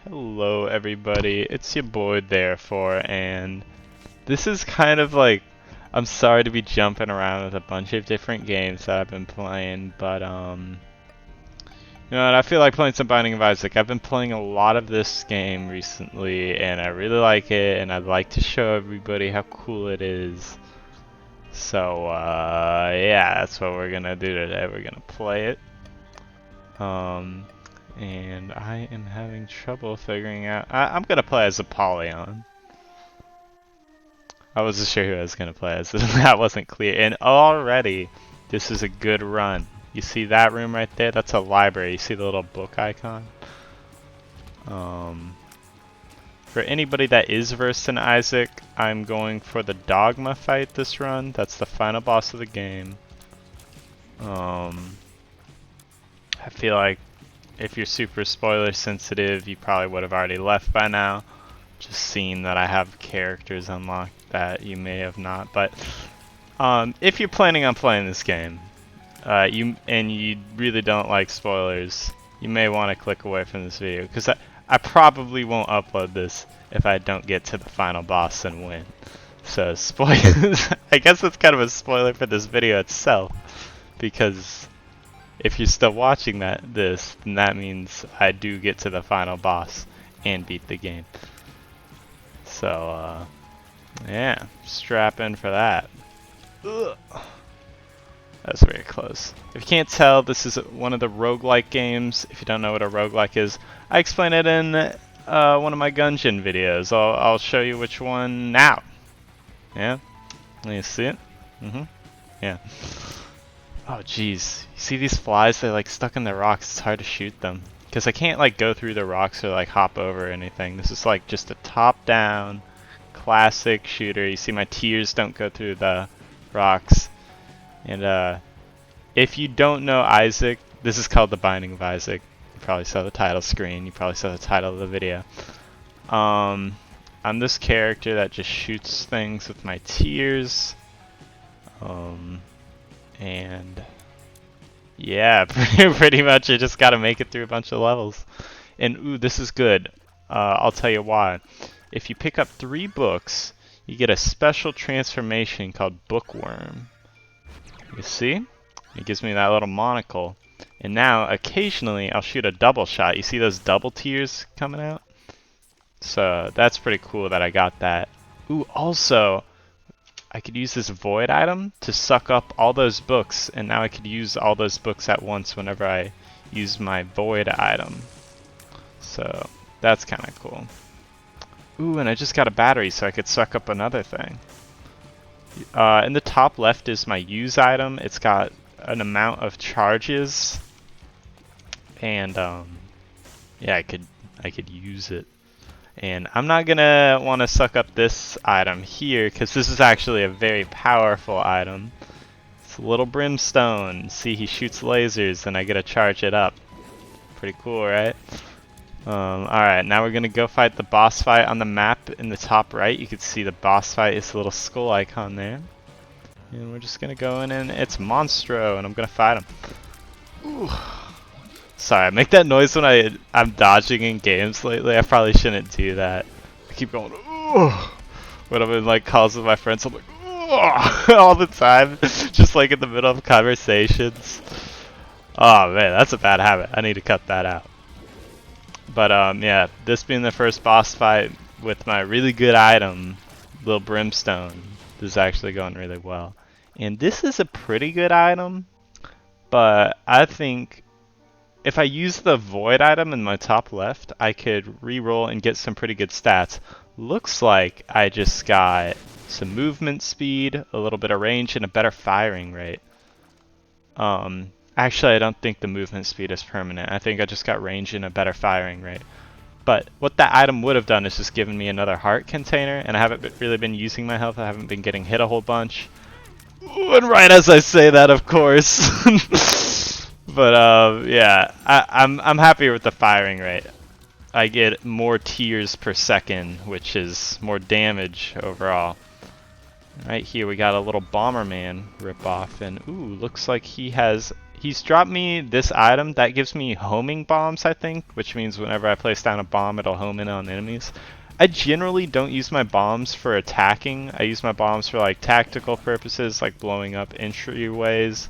Hello everybody, it's your boy Therefore, and this is kind of like, I'm sorry to be jumping around with a bunch of different games that I've been playing, but you know what, I feel like playing some Binding of Isaac. I've been playing a lot of this game recently, and I really like it, and I'd like to show everybody how cool it is. So, yeah, that's what we're gonna do today. We're gonna play it. And I am having trouble figuring out. I'm gonna play as Apollyon. I wasn't sure who I was gonna play as. That wasn't clear. And already, this is a good run. You see that room right there? That's a library. You see the little book icon? For anybody that is versed in Isaac, I'm going for the Dogma fight this run. That's the final boss of the game. I feel like if you're super spoiler sensitive, you probably would have already left by now. Just seeing that I have characters unlocked that you may have not. But if you're planning on playing this game, you really don't like spoilers, you may want to click away from this video, because I probably won't upload this if I don't get to the final boss and win. So spoilers. I guess that's kind of a spoiler for this video itself, because if you're still watching this, then that means I do get to the final boss and beat the game. So, yeah, strap in for that. Ugh. That was very close. If you can't tell, this is one of the roguelike games. If you don't know what a roguelike is, I explain it in one of my Gungeon videos. I'll show you which one now. Yeah? You see it? Yeah. Oh jeez, you see these flies? They're like stuck in the rocks. It's hard to shoot them because I can't like go through the rocks or like hop over or anything. This is like just a top-down classic shooter. You see my tears don't go through the rocks. And if you don't know Isaac, this is called The Binding of Isaac. You probably saw the title screen. You probably saw the title of the video. I'm this character that just shoots things with my tears. And yeah, pretty much I just gotta make it through a bunch of levels. And ooh, this is good. I'll tell you why. If you pick up 3 books, you get a special transformation called Bookworm. You see? It gives me that little monocle. And now, occasionally, I'll shoot a double shot. You see those double tears coming out? So that's pretty cool that I got that. Ooh, also, I could use this void item to suck up all those books, and now I could use all those books at once whenever I use my void item. So that's kind of cool. Ooh, and I just got a battery so I could suck up another thing. In the top left is my use item. It's got an amount of charges, and yeah, I could use it. And I'm not gonna want to suck up this item here because this is actually a very powerful item. It's a little brimstone. See, he shoots lasers and I get to charge it up. Pretty cool, right? Alright, now we're gonna go fight the boss fight on the map in the top right. You can see the boss fight is a little skull icon there. And we're just gonna go in and it's Monstro and I'm gonna fight him. Ooh. Sorry, I make that noise when I'm dodging in games lately. I probably shouldn't do that. I keep going, ooh, when I'm in like calls with my friends. I'm like, ooh, all the time, just like in the middle of conversations. Oh man, that's a bad habit. I need to cut that out. But yeah, this being the first boss fight with my really good item, Little Brimstone, this is actually going really well. And this is a pretty good item, but I think if I use the void item in my top left, I could re-roll and get some pretty good stats. Looks like I just got some movement speed, a little bit of range, and a better firing rate. Actually, I don't think the movement speed is permanent. I think I just got range and a better firing rate. But what that item would have done is just given me another heart container, and I haven't really been using my health. I haven't been getting hit a whole bunch. Ooh, and right as I say that, of course. But yeah, I'm happy with the firing rate. I get more tears per second, which is more damage overall. Right here we got a little Bomberman ripoff, and ooh, looks like he he's dropped me this item that gives me homing bombs, I think, which means whenever I place down a bomb, it'll home in on enemies. I generally don't use my bombs for attacking. I use my bombs for like tactical purposes, like blowing up entryways,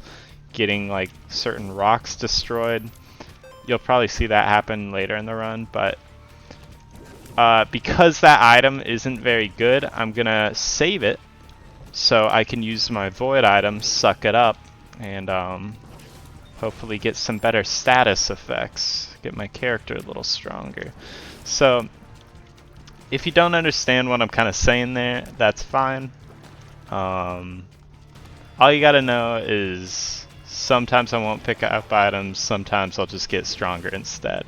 getting like certain rocks destroyed. You'll probably see that happen later in the run, but because that item isn't very good, I'm gonna save it so I can use my void item, suck it up, and hopefully get some better status effects, get my character a little stronger. So if you don't understand what I'm kind of saying there, that's fine. All you gotta know is sometimes I won't pick up items, sometimes I'll just get stronger instead.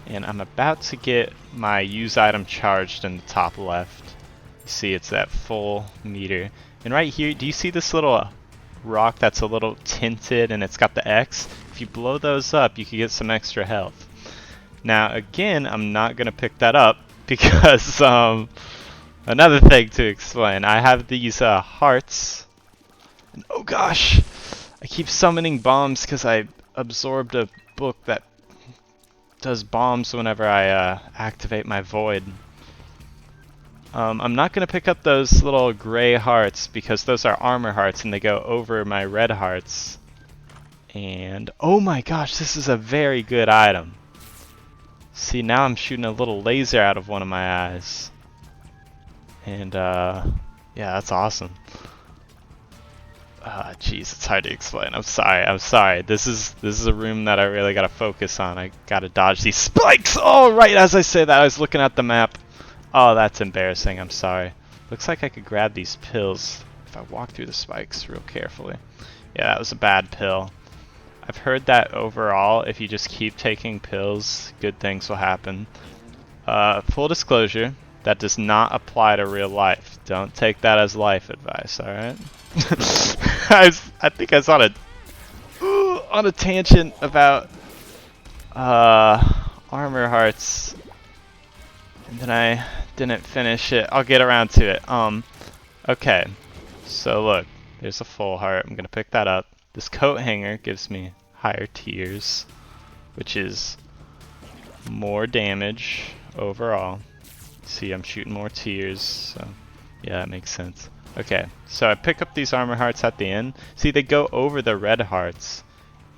And I'm about to get my use item charged in the top left. You see it's that full meter. And right here, do you see this little rock that's a little tinted and it's got the X? If you blow those up, you can get some extra health. Now again, I'm not gonna pick that up because another thing to explain. I have these hearts. And oh gosh, I keep summoning bombs because I absorbed a book that does bombs whenever I activate my void. I'm not going to pick up those little gray hearts because those are armor hearts and they go over my red hearts. And oh my gosh, this is a very good item. See, now I'm shooting a little laser out of one of my eyes. And yeah, that's awesome. Jeez, it's hard to explain. I'm sorry. This is a room that I really gotta focus on. I gotta dodge these spikes! Oh, right as I say that, I was looking at the map. Oh, that's embarrassing. I'm sorry. Looks like I could grab these pills if I walk through the spikes real carefully. Yeah, that was a bad pill. I've heard that overall, if you just keep taking pills, good things will happen. Full disclosure, that does not apply to real life. Don't take that as life advice, alright? I think I was on a tangent about armor hearts, and then I didn't finish it. I'll get around to it. Okay, so look, there's a full heart. I'm gonna pick that up. This coat hanger gives me higher tiers, which is more damage overall. See, I'm shooting more tiers, so yeah, that makes sense. Okay, so I pick up these armor hearts at the end. See, they go over the red hearts.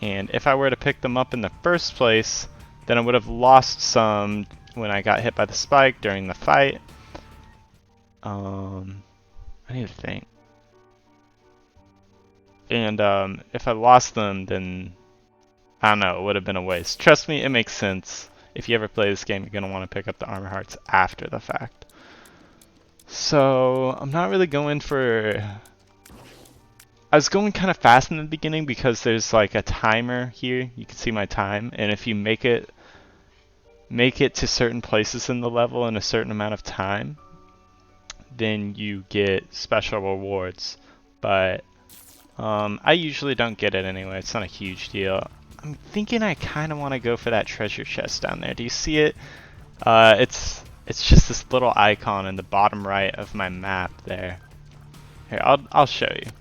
And if I were to pick them up in the first place, then I would have lost some when I got hit by the spike during the fight. I need to think. And if I lost them, then I don't know, it would have been a waste. Trust me, it makes sense. If you ever play this game, you're going to want to pick up the armor hearts after the fact. So I'm not really going for... I was going kind of fast in the beginning because there's like a timer here. You can see my time, and if you make it to certain places in the level in a certain amount of time, then you get special rewards. But I usually don't get it anyway. It's not a huge deal. I'm thinking I kind of want to go for that treasure chest down there. Do you see it? It's just this little icon in the bottom right of my map there. Here, I'll show you.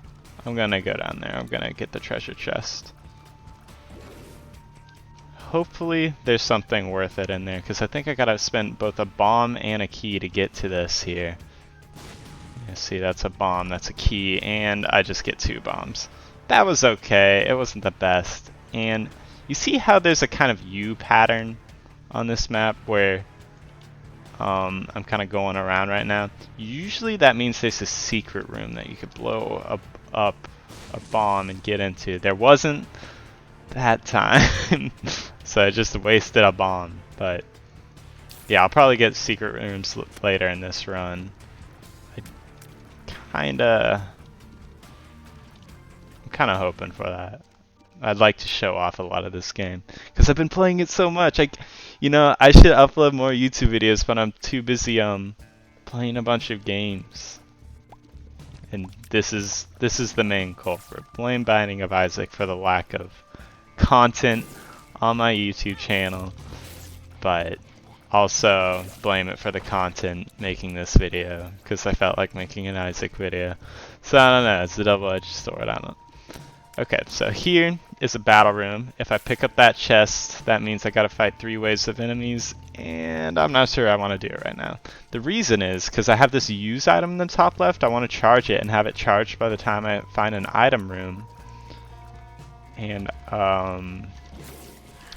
I'm gonna go down there. I'm gonna get the treasure chest. Hopefully there's something worth it in there, because I think I gotta spend both a bomb and a key to get to this here. You see, that's a bomb, that's a key, and I just get 2 bombs. That was okay. It wasn't the best. And you see how there's a kind of U pattern on this map where I'm kind of going around right now. Usually that means there's a secret room that you could blow up a bomb and get into. There wasn't that time, so I just wasted a bomb. But yeah, I'll probably get secret rooms later in this run. I'm kind of hoping for that. I'd like to show off a lot of this game because I've been playing it so much. You know, I should upload more YouTube videos, but I'm too busy playing a bunch of games. And this is the main culprit. Blame Binding of Isaac for the lack of content on my YouTube channel, but also blame it for the content making this video because I felt like making an Isaac video. So I don't know, it's a double-edged sword. I don't know. Okay, so here is a battle room. If I pick up that chest, that means I gotta fight 3 waves of enemies, and I'm not sure I want to do it right now. The reason is because I have this use item in the top left. I want to charge it and have it charged by the time I find an item room. And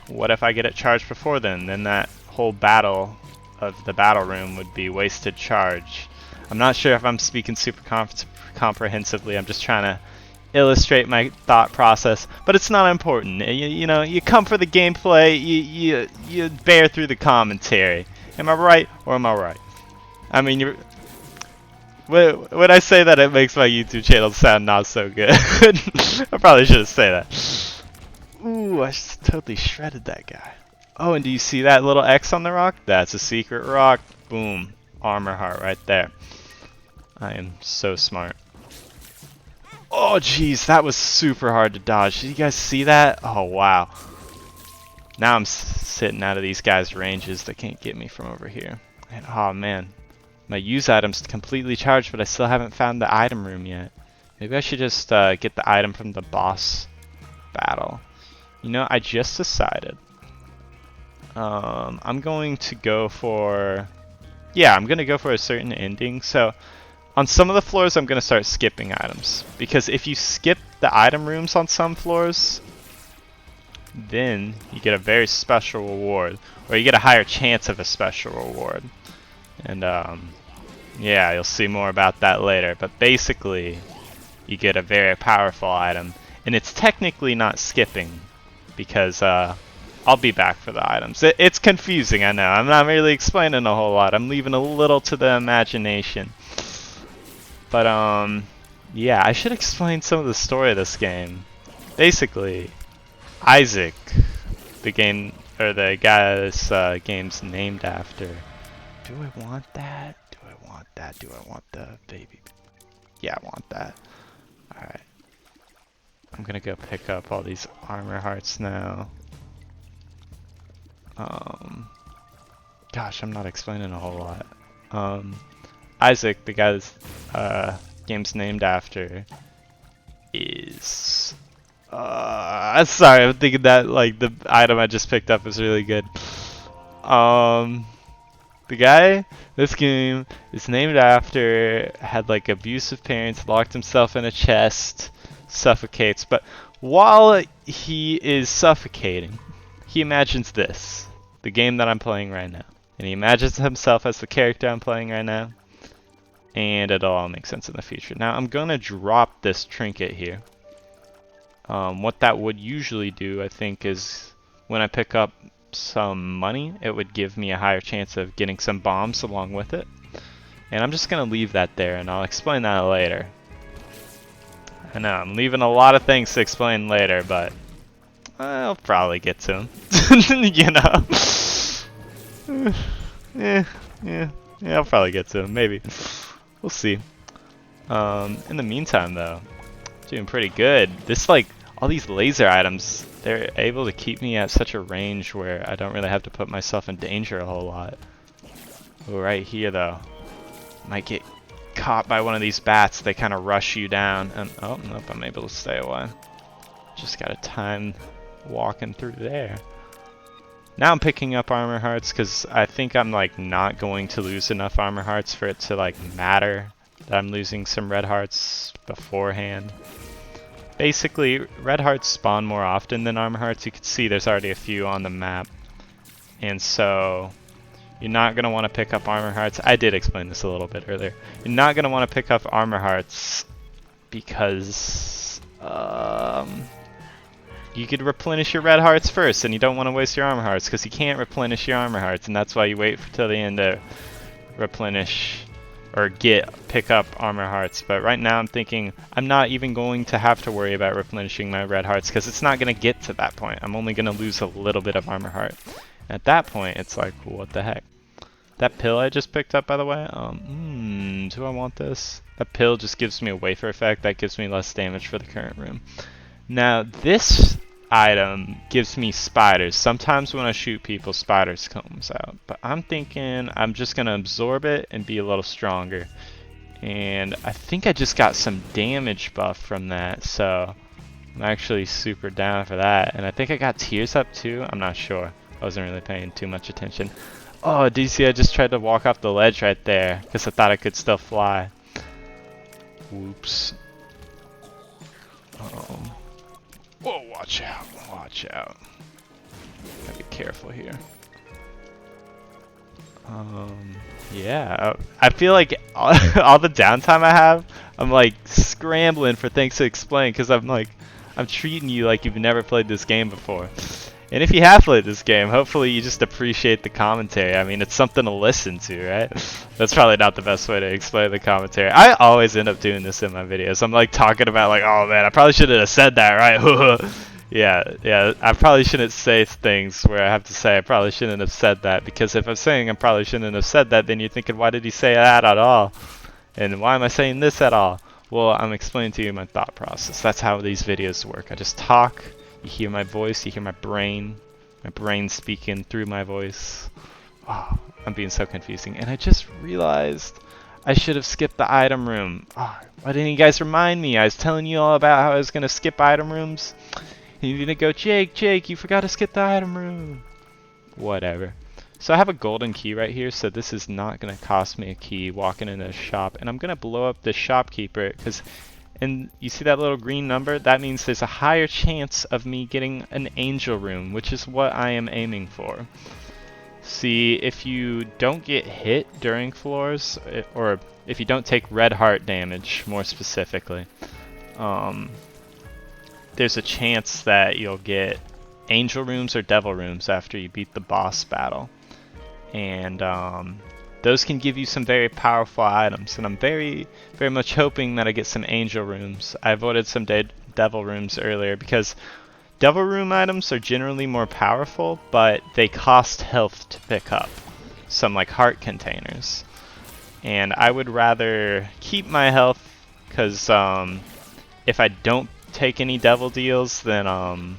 what if I get it charged before then? Then that whole battle of the battle room would be wasted charge. I'm not sure if I'm speaking super comprehensively. I'm just trying to illustrate my thought process, but it's not important. You know, you come for the gameplay, you bear through the commentary. Am I right or am I right? I mean, when I say that, it makes my YouTube channel sound not so good. I probably shouldn't say that. Ooh, I just totally shredded that guy. Oh, and do you see that little X on the rock? That's a secret rock. Boom. Armor heart right there. I am so smart. Oh jeez, that was super hard to dodge. Did you guys see that? Oh wow. Now I'm sitting out of these guys' ranges. They can't get me from over here. And oh man, my use item's completely charged, but I still haven't found the item room yet. Maybe I should just get the item from the boss battle. You know, I just decided. I'm going to go for... Yeah, I'm going to go for a certain ending. So on some of the floors, I'm going to start skipping items. Because if you skip the item rooms on some floors, then you get a very special reward. Or you get a higher chance of a special reward. And yeah, you'll see more about that later. But basically, you get a very powerful item. And it's technically not skipping. Because I'll be back for the items. It's confusing, I know. I'm not really explaining a whole lot. I'm leaving a little to the imagination. But yeah, I should explain some of the story of this game. Basically, Isaac, the game, or the guy this game's named after. Do I want that? Do I want that? Do I want the baby? Yeah, I want that. Alright. I'm gonna go pick up all these armor hearts now. Gosh, I'm not explaining a whole lot. Isaac, the guy this game's named after, is... sorry, I'm thinking that like the item I just picked up is really good. The guy this game is named after had like abusive parents, locked himself in a chest, suffocates, but while he is suffocating, he imagines this, the game that I'm playing right now. And he imagines himself as the character I'm playing right now. And it'll all make sense in the future. Now I'm gonna drop this trinket here. What that would usually do, I think, is when I pick up some money, it would give me a higher chance of getting some bombs along with it. And I'm just gonna leave that there, and I'll explain that later. I know, I'm leaving a lot of things to explain later, but I'll probably get to them. You know? Yeah, I'll probably get to them, maybe. We'll see. In the meantime, though, doing pretty good. This, like, all these laser items, they're able to keep me at such a range where I don't really have to put myself in danger a whole lot. Oh, right here, though. Might get caught by one of these bats. They kind of rush you down. And, oh, nope, I'm able to stay away. Just got a time walking through there. Now I'm picking up armor hearts because I think I'm like not going to lose enough armor hearts for it to like matter that I'm losing some red hearts beforehand. Basically, red hearts spawn more often than armor hearts. You can see there's already a few on the map. And so you're not going to want to pick up armor hearts. I did explain this a little bit earlier. You're not going to want to pick up armor hearts because you could replenish your red hearts first, and you don't want to waste your armor hearts because you can't replenish your armor hearts, and that's why you wait till the end to replenish or pick up armor hearts. But right now I'm thinking I'm not even going to have to worry about replenishing my red hearts because it's not going to get to that point. I'm only going to lose a little bit of armor heart. At that point, it's like, what the heck? That pill I just picked up, by the way, do I want this? That pill just gives me a wafer effect. That gives me less damage for the current room. Now, this item gives me spiders. Sometimes when I shoot people, spiders comes out. But I'm thinking I'm just going to absorb it and be a little stronger. And I think I just got some damage buff from that. So I'm actually super down for that. And I think I got tears up too. I'm not sure. I wasn't really paying too much attention. Oh, do you see I just tried to walk off the ledge right there because I thought I could still fly. Whoops. Whoa, watch out. Watch out. Gotta be careful here. Yeah, I feel like all the downtime I have, I'm like scrambling for things to explain because I'm treating you like you've never played this game before. And if you have played this game, hopefully you just appreciate the commentary. I mean, it's something to listen to, right? That's probably not the best way to explain the commentary. I always end up doing this in my videos. I'm like talking about like, oh man, I probably shouldn't have said that, right? Yeah, I probably shouldn't say things where I have to say I probably shouldn't have said that, because if I'm saying I probably shouldn't have said that, then you're thinking, why did he say that at all? And why am I saying this at all? Well, I'm explaining to you my thought process. That's how these videos work. I just talk, you hear my voice, you hear my brain speaking through my voice. Oh, I'm being so confusing. And I just realized I should have skipped the item room. Oh, why didn't you guys remind me? I was telling you all about how I was going to skip item rooms. You're gonna go, Jake, you forgot to skip the item room. Whatever. So I have a golden key right here, so this is not gonna cost me a key walking into a shop. And I'm gonna blow up the shopkeeper, because, and you see that little green number? That means there's a higher chance of me getting an angel room, which is what I am aiming for. See, if you don't get hit during floors, or if you don't take red heart damage, more specifically, there's a chance that you'll get angel rooms or devil rooms after you beat the boss battle. And those can give you some very powerful items, and I'm very much hoping that I get some angel rooms. I avoided some devil rooms earlier because devil room items are generally more powerful, but they cost health to pick up. Some like heart containers. And I would rather keep my health, because if I don't take any devil deals, then I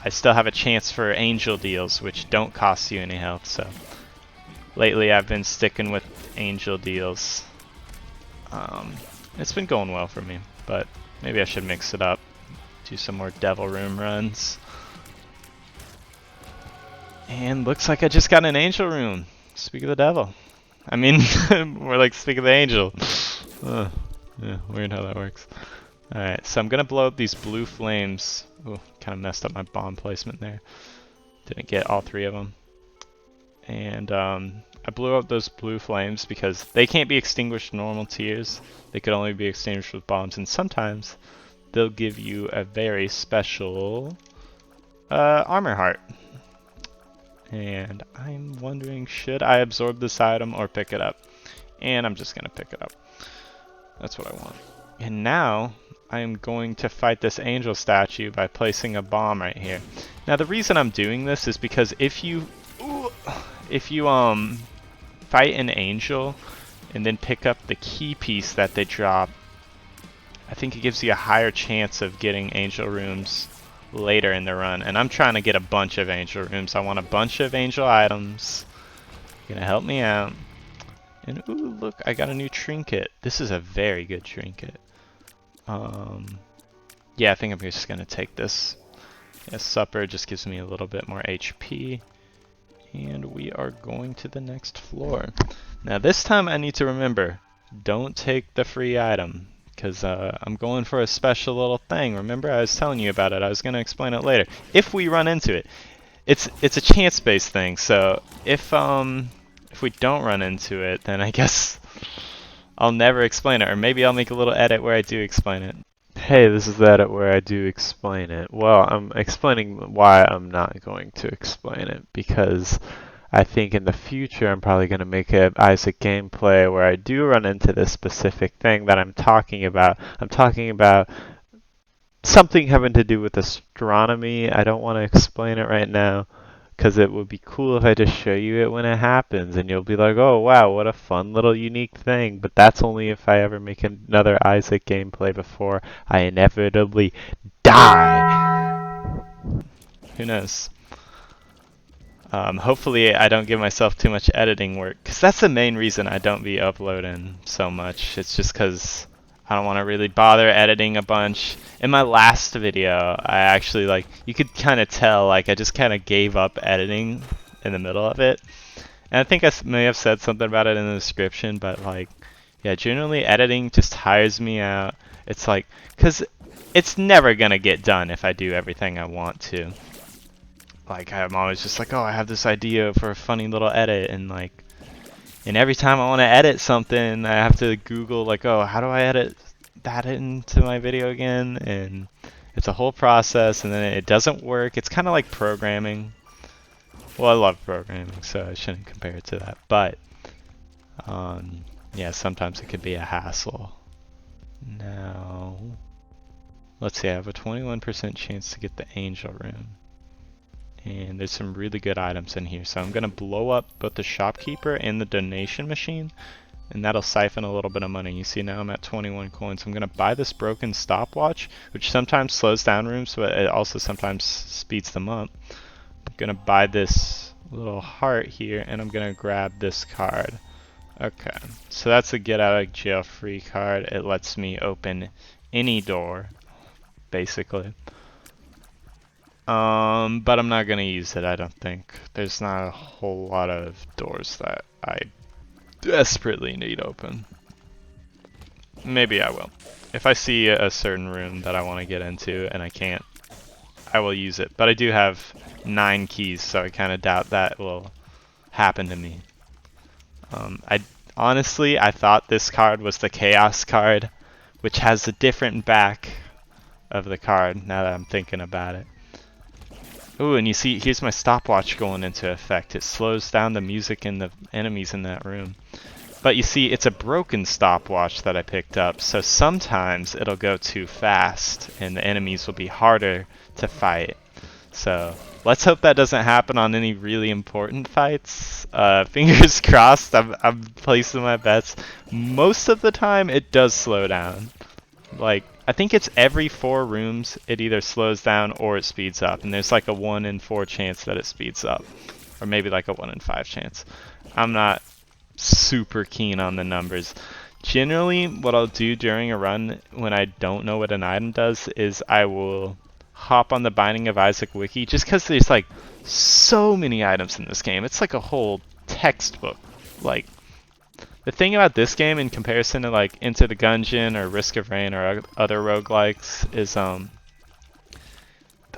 still have a chance for angel deals, which don't cost you any health. So lately I've been sticking with angel deals. It's been going well for me, but maybe I should mix it up, do some more devil room runs. And looks like I just got an angel room. Speak of the devil. I mean, more like speak of the angel. Yeah, weird how that works. Alright, so I'm gonna blow up these blue flames. Ooh, kind of messed up my bomb placement there. Didn't get all three of them. And I blew up those blue flames because they can't be extinguished normal tiers. They could only be extinguished with bombs, and sometimes they'll give you a very special armor heart. And I'm wondering, should I absorb this item or pick it up? And I'm just gonna pick it up. That's what I want. And now I am going to fight this angel statue by placing a bomb right here. Now the reason I'm doing this is because if you fight an angel and then pick up the key piece that they drop, I think it gives you a higher chance of getting angel rooms later in the run. And I'm trying to get a bunch of angel rooms. I want a bunch of angel items. Gonna help me out. And ooh, look, I got a new trinket. This is a very good trinket. Yeah, I think I'm just gonna take this. Yeah, supper just gives me a little bit more HP. And we are going to the next floor. Now this time I need to remember, don't take the free item, because I'm going for a special little thing. Remember, I was telling you about it. I was gonna explain it later. If we run into it, it's a chance-based thing. So if we don't run into it, then I guess I'll never explain it, or maybe I'll make a little edit where I do explain it. Hey, this is the edit where I do explain it. Well, I'm explaining why I'm not going to explain it, because I think in the future I'm probably going to make an Isaac gameplay where I do run into this specific thing that I'm talking about. I'm talking about something having to do with astronomy. I don't want to explain it right now, because it would be cool if I just show you it when it happens, and you'll be like, oh wow, what a fun little unique thing. But that's only if I ever make another Isaac gameplay before I inevitably die. Who knows? Hopefully I don't give myself too much editing work, because that's the main reason I don't be uploading so much. It's just because I don't want to really bother editing a bunch. In my last video, I actually, like, you could kind of tell, like, I just kind of gave up editing in the middle of it. And I think I may have said something about it in the description, but, like, yeah, generally editing just tires me out. It's like, because it's never going to get done if I do everything I want to. Like, I'm always just like, oh, I have this idea for a funny little edit, and, like, and every time I want to edit something, I have to Google, like, oh, how do I edit that into my video again? And it's a whole process, and then it doesn't work. It's kind of like programming. Well, I love programming, so I shouldn't compare it to that. But, yeah, sometimes it could be a hassle. Now, let's see, I have a 21% chance to get the angel room. And there's some really good items in here. So I'm going to blow up both the shopkeeper and the donation machine. And that'll siphon a little bit of money. You see now I'm at 21 coins. I'm going to buy this broken stopwatch, which sometimes slows down rooms, but it also sometimes speeds them up. I'm going to buy this little heart here, and I'm going to grab this card. Okay, so that's a get out of jail free card. It lets me open any door, basically. But I'm not gonna use it, I don't think. There's not a whole lot of doors that I desperately need open. Maybe I will. If I see a certain room that I want to get into and I can't, I will use it. But I do have 9 keys, so I kind of doubt that will happen to me. Honestly, I thought this card was the Chaos card, which has a different back of the card, now that I'm thinking about it. Ooh, and you see, here's my stopwatch going into effect. It slows down the music and the enemies in that room. But you see, it's a broken stopwatch that I picked up, so sometimes it'll go too fast, and the enemies will be harder to fight. So, let's hope that doesn't happen on any really important fights. Fingers crossed, I'm placing my bets. Most of the time, it does slow down. Like, I think it's every 4 rooms it either slows down or it speeds up, and there's like a 1 in 4 chance that it speeds up, or maybe like a 1 in 5 chance. I'm not super keen on the numbers. Generally, what I'll do during a run when I don't know what an item does is I will hop on the Binding of Isaac wiki, just because there's like so many items in this game. It's like a whole textbook. Like, the thing about this game in comparison to like Into the Gungeon or Risk of Rain or other roguelikes is the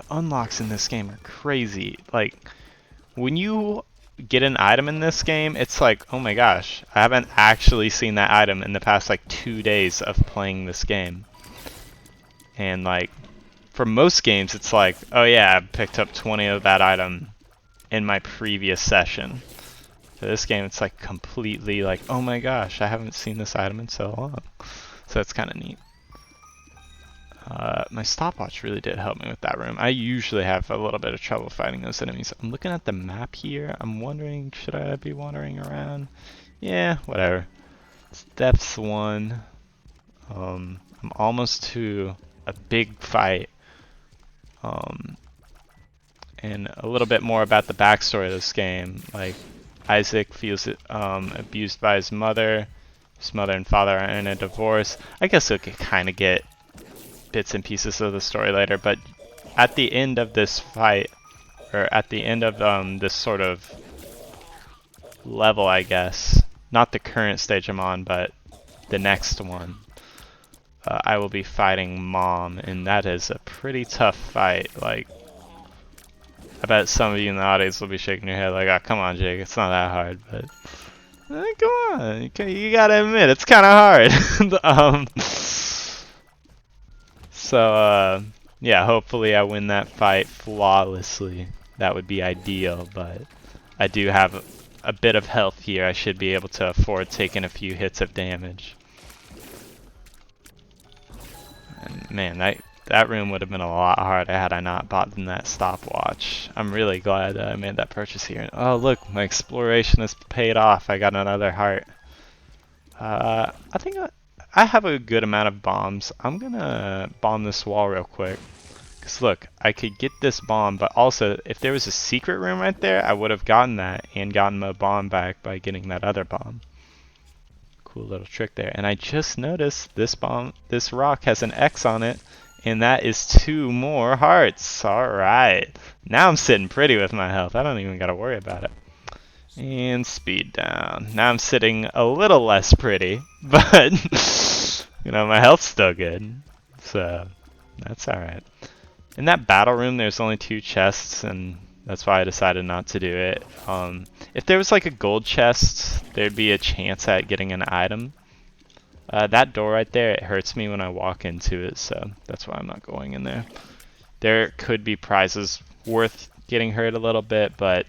unlocks in this game are crazy. Like, when you get an item in this game, it's like, oh my gosh, I haven't actually seen that item in the past like 2 days of playing this game. And like, for most games, it's like, oh yeah, I picked up 20 of that item in my previous session. For this game, it's like completely like, oh my gosh, I haven't seen this item in so long. So that's kind of neat. My stopwatch really did help me with that room. I usually have a little bit of trouble fighting those enemies. I'm looking at the map here. I'm wondering, should I be wandering around? Yeah, whatever. It's depth 1. I'm almost to a big fight. And a little bit more about the backstory of this game. Like, Isaac feels abused by his mother. His mother and father are in a divorce. I guess we could kind of get bits and pieces of the story later, but at the end of this fight, or at the end of this sort of level, I guess, not the current stage I'm on, but the next one, I will be fighting Mom, and that is a pretty tough fight. Like, I bet some of you in the audience will be shaking your head like, oh, come on, Jake, it's not that hard, but come on, you gotta admit, it's kind of hard. So, yeah, hopefully I win that fight flawlessly. That would be ideal, but I do have a bit of health here. I should be able to afford taking a few hits of damage. And man, that room would have been a lot harder had I not bought that stopwatch. I'm really glad that I made that purchase here. Oh look, my exploration has paid off. I got another heart. I think I have a good amount of bombs. I'm gonna bomb this wall real quick. Cause look, I could get this bomb, but also if there was a secret room right there, I would have gotten that and gotten my bomb back by getting that other bomb. Cool little trick there. And I just noticed this rock has an X on it, and that is 2 more hearts. Alright. Now I'm sitting pretty with my health. I don't even gotta worry about it. And speed down. Now I'm sitting a little less pretty, but you know, my health's still good. So that's alright. In that battle room there's only 2 chests, and that's why I decided not to do it. If there was like a gold chest, there'd be a chance at getting an item. That door right there, it hurts me when I walk into it, so that's why I'm not going in there. There could be prizes worth getting hurt a little bit, but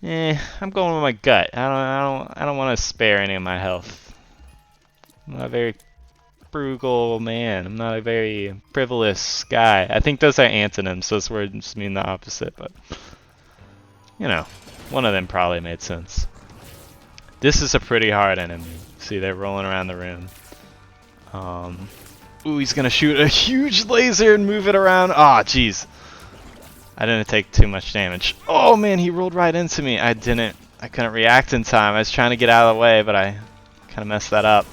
I'm going with my gut. I don't want to spare any of my health. I'm not a very frugal man. I'm not a very frivolous guy. I think those are antonyms. Those words mean the opposite, but you know, one of them probably made sense. This is a pretty hard enemy. See, they're rolling around the room. Ooh, he's gonna shoot a huge laser and move it around. Ah, jeez. I didn't take too much damage. Oh man, he rolled right into me. I couldn't react in time. I was trying to get out of the way, but I kind of messed that up.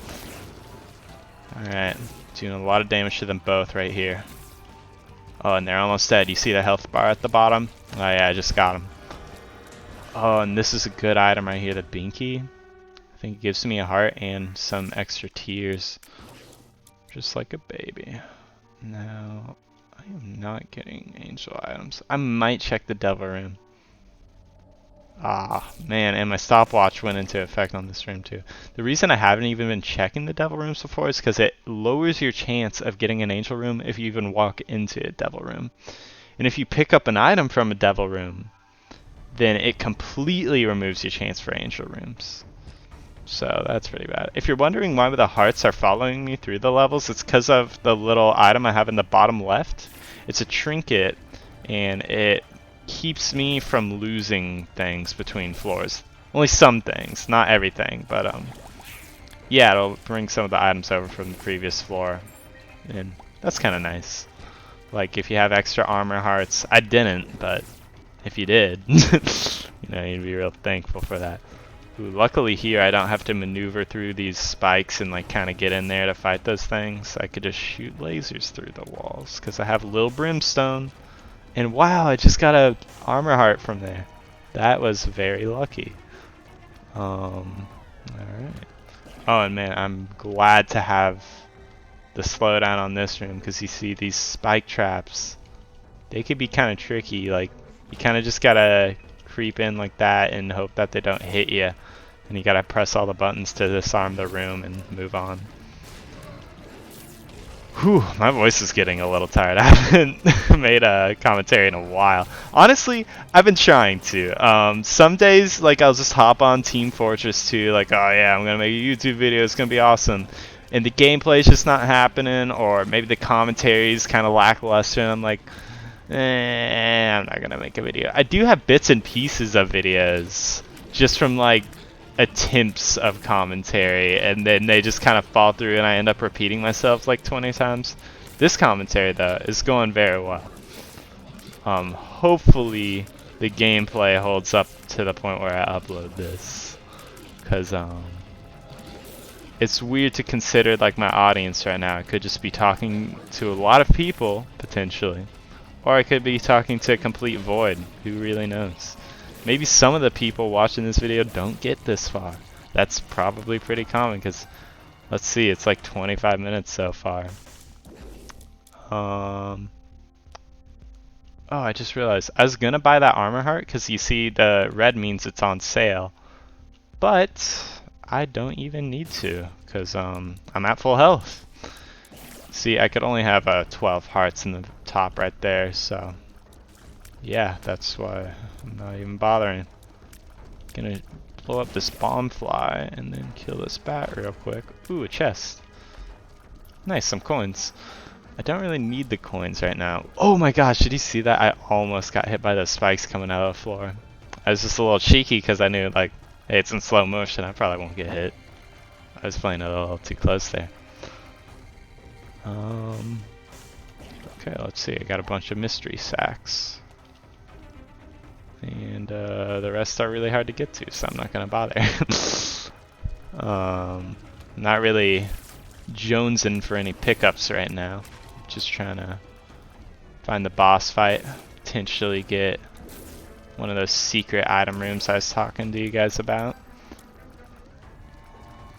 Alright, doing a lot of damage to them both right here. Oh, and they're almost dead. You see the health bar at the bottom? Oh yeah, I just got him. Oh, and this is a good item right here, the Binky. I think it gives me a heart and some extra tears. Just like a baby. Now, I am not getting angel items. I might check the devil room. Ah, man, and my stopwatch went into effect on this room too. The reason I haven't even been checking the devil rooms before is because it lowers your chance of getting an angel room if you even walk into a devil room. And if you pick up an item from a devil room, then it completely removes your chance for angel rooms. So that's pretty bad. If you're wondering why the hearts are following me through the levels, it's because of the little item I have in the bottom left. It's a trinket, and it keeps me from losing things between floors. Only some things, not everything, but yeah, it'll bring some of the items over from the previous floor, and that's kind of nice. Like if you have extra armor hearts, I didn't, but if you did, you know, you'd be real thankful for that. Ooh, luckily here I don't have to maneuver through these spikes and like kind of get in there to fight those things. I could just shoot lasers through the walls because I have Lil Brimstone. And wow, I just got a armor heart from there. That was very lucky. Alright. Oh, and man, I'm glad to have the slowdown on this room because you see these spike traps. They could be kind of tricky. Like, you kind of just gotta creep in like that and hope that they don't hit you. And you gotta press all the buttons to disarm the room and move on. Whew, my voice is getting a little tired. I haven't made a commentary in a while. Honestly, I've been trying to. Some days, like, I'll just hop on Team Fortress 2, like, oh yeah, I'm gonna make a YouTube video, it's gonna be awesome. And the gameplay's just not happening, or maybe the commentary's kind of lackluster, and I'm like, I'm not gonna make a video. I do have bits and pieces of videos, just from, like, attempts of commentary, and then they just kind of fall through and I end up repeating myself like 20 times. This commentary though is going very well. Hopefully the gameplay holds up to the point where I upload this, because it's weird to consider like my audience right now. I could just be talking to a lot of people potentially, or I could be talking to a complete void. Who really knows? Maybe some of the people watching this video don't get this far. That's probably pretty common because, let's see, it's like 25 minutes so far. Oh, I just realized I was gonna buy that armor heart because you see the red means it's on sale. But I don't even need to because I'm at full health. See, I could only have 12 hearts in the top right there, so yeah, that's why I'm not even bothering. Gonna blow up this bomb fly and then kill this bat real quick. Ooh, a chest. Nice, some coins. I don't really need the coins right now. Oh my gosh, did you see that? I almost got hit by those spikes coming out of the floor. I was just a little cheeky because I knew, like, hey, it's in slow motion, I probably won't get hit. I was playing a little too close there. Okay, let's see. I got a bunch of mystery sacks. And the rest are really hard to get to, so I'm not gonna bother. I'm not really jonesing for any pickups right now. Just trying to find the boss fight, potentially get one of those secret item rooms I was talking to you guys about.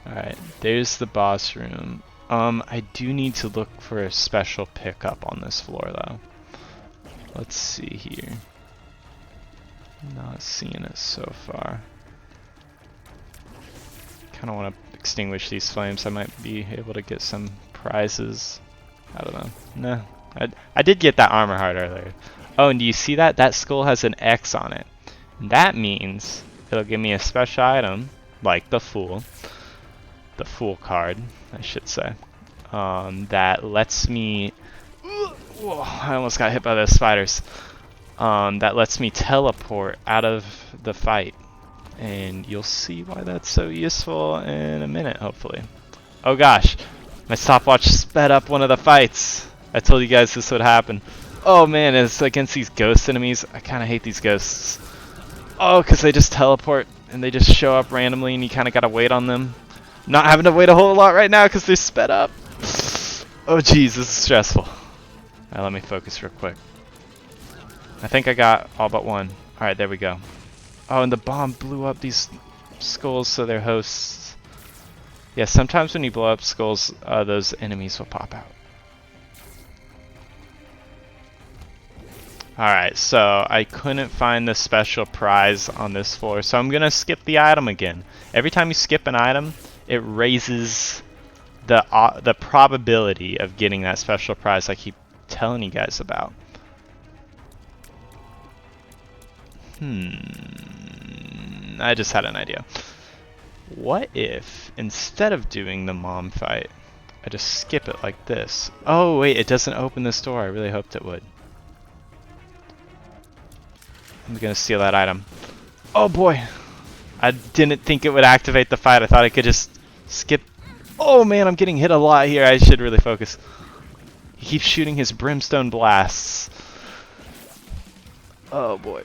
Alright, there's the boss room. I do need to look for a special pickup on this floor though. Let's see here. Not seeing it so far. Kind of want to extinguish these flames. I might be able to get some prizes. I don't know. No. I did get that armor heart earlier. Oh, and do you see that? That skull has an X on it. And that means it'll give me a special item, like the Fool. The Fool card, I should say. That lets me... Whoa, I almost got hit by those spiders. That lets me teleport out of the fight. And you'll see why that's so useful in a minute, hopefully. Oh gosh, my stopwatch sped up one of the fights. I told you guys this would happen. Oh man, it's against these ghost enemies. I kind of hate these ghosts. Oh, because they just teleport and they just show up randomly and you kind of got to wait on them. Not having to wait a whole lot right now because they're sped up. Oh jeez, this is stressful. Alright, let me focus real quick. I think I got all but one. Alright, there we go. Oh, and the bomb blew up these skulls so they're hosts. Yeah, sometimes when you blow up skulls, those enemies will pop out. Alright, so I couldn't find the special prize on this floor, so I'm gonna skip the item again. Every time you skip an item, it raises the probability of getting that special prize I keep telling you guys about. I just had an idea. What if, instead of doing the mom fight, I just skip it like this? Oh wait, it doesn't open this door. I really hoped it would. I'm gonna steal that item. Oh boy! I didn't think it would activate the fight. I thought I could just skip. Oh man, I'm getting hit a lot here. I should really focus. He keeps shooting his brimstone blasts. Oh boy.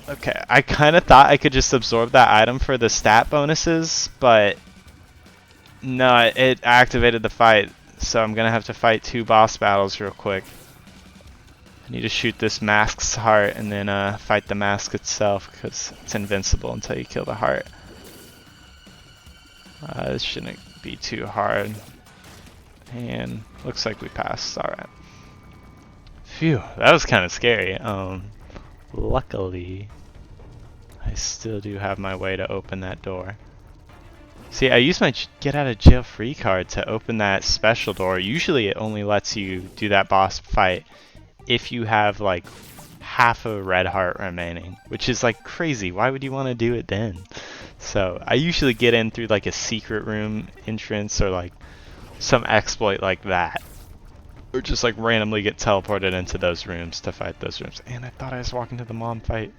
Okay, I kind of thought I could just absorb that item for the stat bonuses, but no, it activated the fight, so I'm gonna have to fight 2 boss battles real quick. I need to shoot this mask's heart and then fight the mask itself because it's invincible until you kill the heart. This shouldn't be too hard. And looks like we passed. Alright. Phew, that was kind of scary. Luckily, I still do have my way to open that door. See, I used my get out of jail free card to open that special door. Usually it only lets you do that boss fight if you have like half a red heart remaining, which is like crazy. Why would you want to do it then? So I usually get in through like a secret room entrance or like some exploit like that. Or just like randomly get teleported into those rooms to fight those rooms. And I thought I was walking to the mom fight.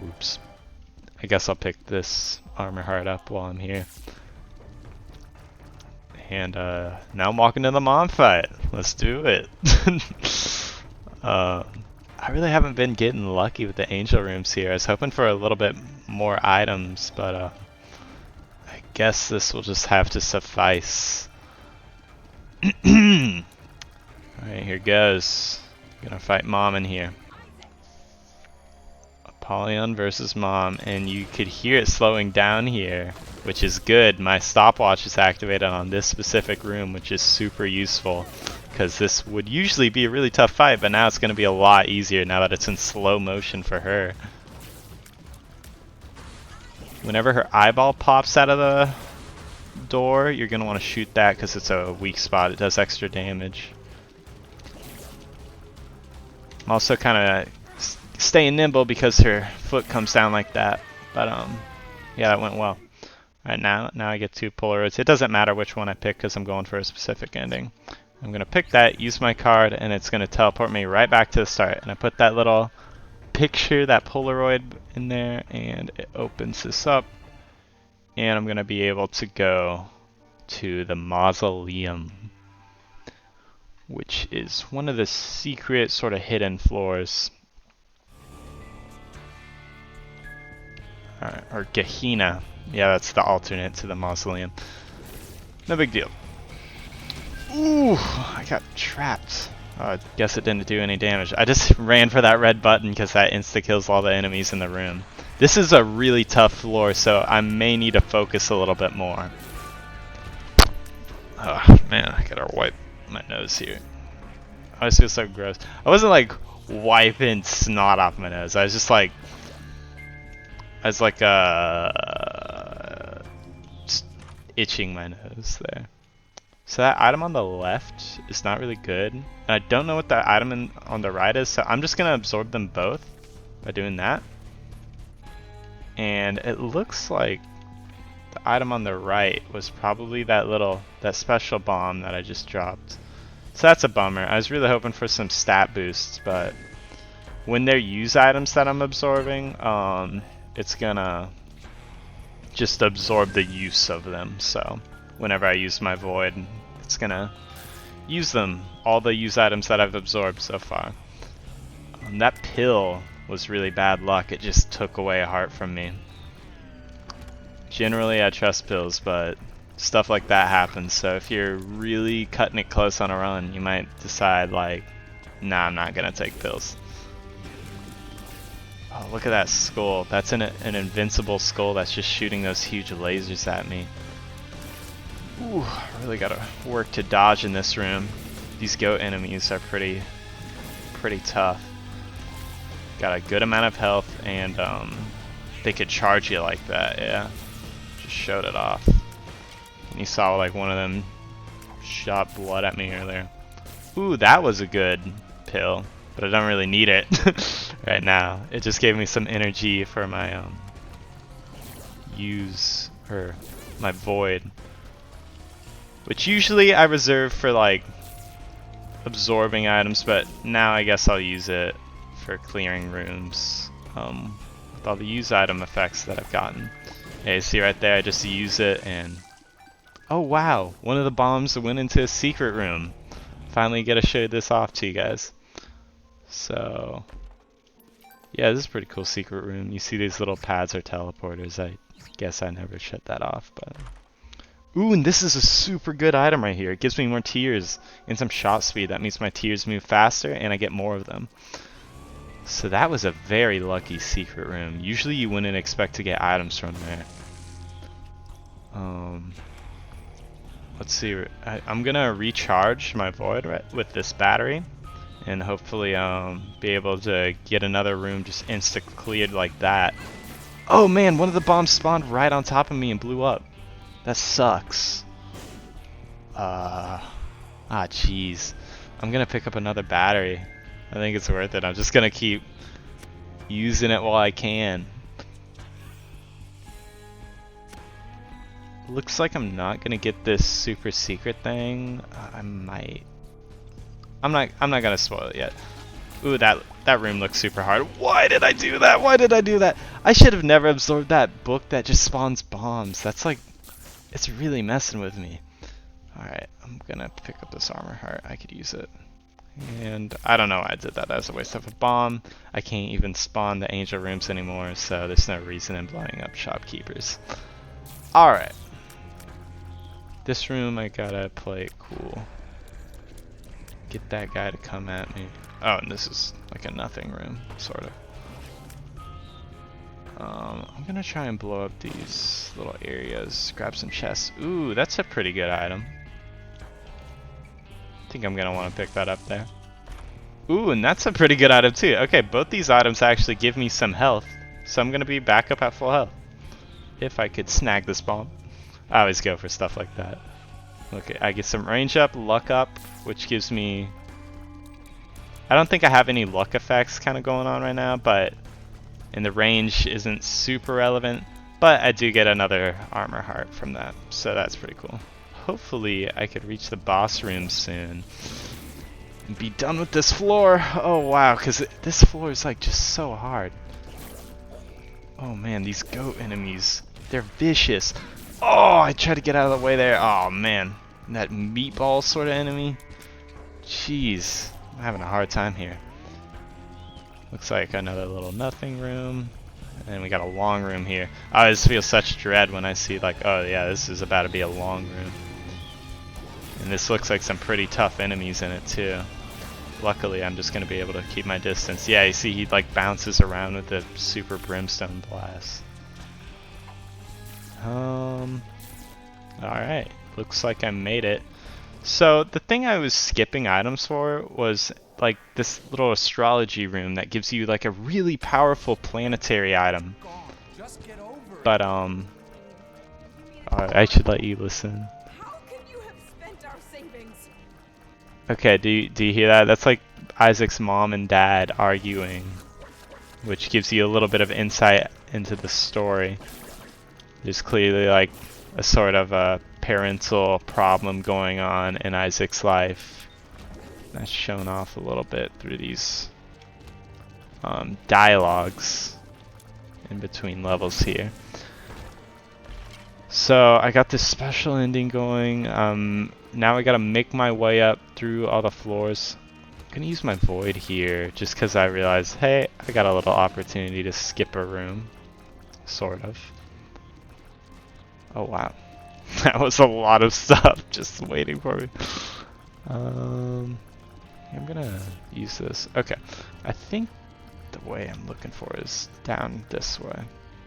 Oops. I guess I'll pick this armor heart up while I'm here. And now I'm walking to the mom fight. Let's do it. I really haven't been getting lucky with the angel rooms here. I was hoping for a little bit more items, but I guess this will just have to suffice. Alright, here goes. Gonna fight Mom in here. Apollyon versus Mom, and you could hear it slowing down here, which is good. My stopwatch is activated on this specific room, which is super useful, because this would usually be a really tough fight, but now it's going to be a lot easier now that it's in slow motion for her. Whenever her eyeball pops out of the door, you're going to want to shoot that because it's a weak spot. It does extra damage. I'm also kind of staying nimble because her foot comes down like that. But yeah, that went well. Alright, now I get 2 Polaroids. It doesn't matter which one I pick because I'm going for a specific ending. I'm going to pick that, use my card, and it's going to teleport me right back to the start. And I put that little picture, that Polaroid in there, and it opens this up. And I'm going to be able to go to the mausoleum, which is one of the secret sort of hidden floors. Or Gehenna. Yeah, that's the alternate to the mausoleum. No big deal. Ooh, I got trapped. I guess it didn't do any damage. I just ran for that red button because that insta-kills all the enemies in the room. This is a really tough floor, so I may need to focus a little bit more. Oh man, I gotta wipe my nose here. I always feel so gross. I wasn't like wiping snot off my nose. I was just like, just itching my nose there. So that item on the left is not really good. And I don't know what that item on the right is, so I'm just gonna absorb them both by doing that. And it looks like the item on the right was probably that special bomb that I just dropped. So that's a bummer. I was really hoping for some stat boosts, but when they're use items that I'm absorbing, it's gonna just absorb the use of them. So whenever I use my void, it's gonna use them, all the use items that I've absorbed so far. That pill was really bad luck. It just took away a heart from me. Generally I trust pills, but stuff like that happens. So if you're really cutting it close on a run, you might decide like, nah, I'm not gonna take pills. Oh, look at that skull. That's an invincible skull that's just shooting those huge lasers at me. Ooh, I really gotta work to dodge in this room. These goat enemies are pretty tough. Got a good amount of health, and they could charge you like that, yeah. Just showed it off. And you saw like one of them shot blood at me earlier. Ooh, that was a good pill, but I don't really need it right now. It just gave me some energy for my my void, which usually I reserve for like absorbing items, but now I guess I'll use it for clearing rooms with all the use item effects that I've gotten. Hey, see right there, I just use it and oh wow, one of the bombs went into a secret room. Finally get to show this off to you guys. So yeah, this is a pretty cool secret room. You see these little pads are teleporters. I guess I never shut that off, but ooh, and this is a super good item right here. It gives me more tears and some shot speed. That means my tears move faster and I get more of them. So that was a very lucky secret room. Usually you wouldn't expect to get items from there. Let's see. I'm gonna recharge my void with this battery, and hopefully be able to get another room just insta cleared like that. Oh man, one of the bombs spawned right on top of me and blew up. That sucks. Jeez. I'm gonna pick up another battery. I think it's worth it. I'm just gonna keep using it while I can. Looks like I'm not gonna get this super secret thing. I might. I'm not gonna spoil it yet. Ooh, that room looks super hard. Why did I do that? Why did I do that? I should have never absorbed that book that just spawns bombs. That's like, it's really messing with me. Alright, I'm gonna pick up this armor heart. I could use it. And I don't know why I did that. That was a waste of a bomb. I can't even spawn the angel rooms anymore, so there's no reason in blowing up shopkeepers. Alright. This room I gotta play it cool. Get that guy to come at me. Oh, and this is like a nothing room, sort of. I'm gonna try and blow up these little areas, grab some chests. Ooh, that's a pretty good item. I think I'm gonna want to pick that up there. Ooh, and that's a pretty good item too. Okay, both these items actually give me some health, so I'm gonna be back up at full health. If I could snag this bomb. I always go for stuff like that. Okay, I get some range up, luck up, which gives me... I don't think I have any luck effects kind of going on right now, but... And the range isn't super relevant, but I do get another armor heart from that, so that's pretty cool. Hopefully I could reach the boss room soon and be done with this floor. Oh wow, because this floor is like just so hard. Oh man, these goat enemies, they're vicious. Oh, I tried to get out of the way there. Oh man, that meatball sort of enemy. Jeez, I'm having a hard time here. Looks like another little nothing room. And we got a long room here. I always feel such dread when I see like, oh yeah, this is about to be a long room. And this looks like some pretty tough enemies in it too. Luckily, I'm just going to be able to keep my distance. Yeah, you see he like bounces around with the super brimstone blast. Alright, looks like I made it. So the thing I was skipping items for was like this little astrology room that gives you like a really powerful planetary item. But I should let you listen. How can you have spent our savings? Okay, do you hear that? That's like Isaac's mom and dad arguing, which gives you a little bit of insight into the story. There's clearly like a sort of a parental problem going on in Isaac's life. That's shown off a little bit through these dialogues in between levels here. So I got this special ending going. Now I gotta make my way up through all the floors. I'm gonna use my void here just because I realized, hey, I got a little opportunity to skip a room. Sort of. Oh wow. That was a lot of stuff just waiting for me. I'm gonna use this. Okay. I think the way I'm looking for is down this way.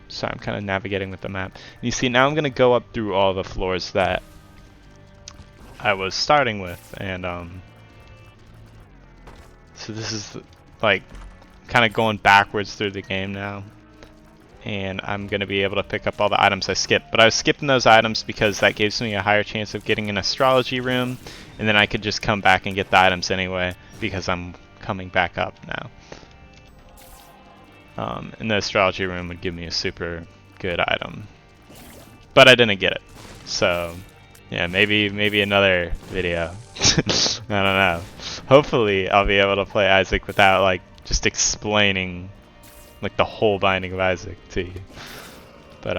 So I'm kind of navigating with the map. And you see, now I'm going to go up through all the floors that I was starting with. And so this is like kind of going backwards through the game now. And I'm going to be able to pick up all the items I skipped. But I was skipping those items because that gives me a higher chance of getting an astrology room. And then I could just come back and get the items anyway because I'm coming back up now. And the astrology room would give me a super good item. But I didn't get it. So, yeah, maybe another video. I don't know. Hopefully I'll be able to play Isaac without like just explaining like the whole Binding of Isaac to you. But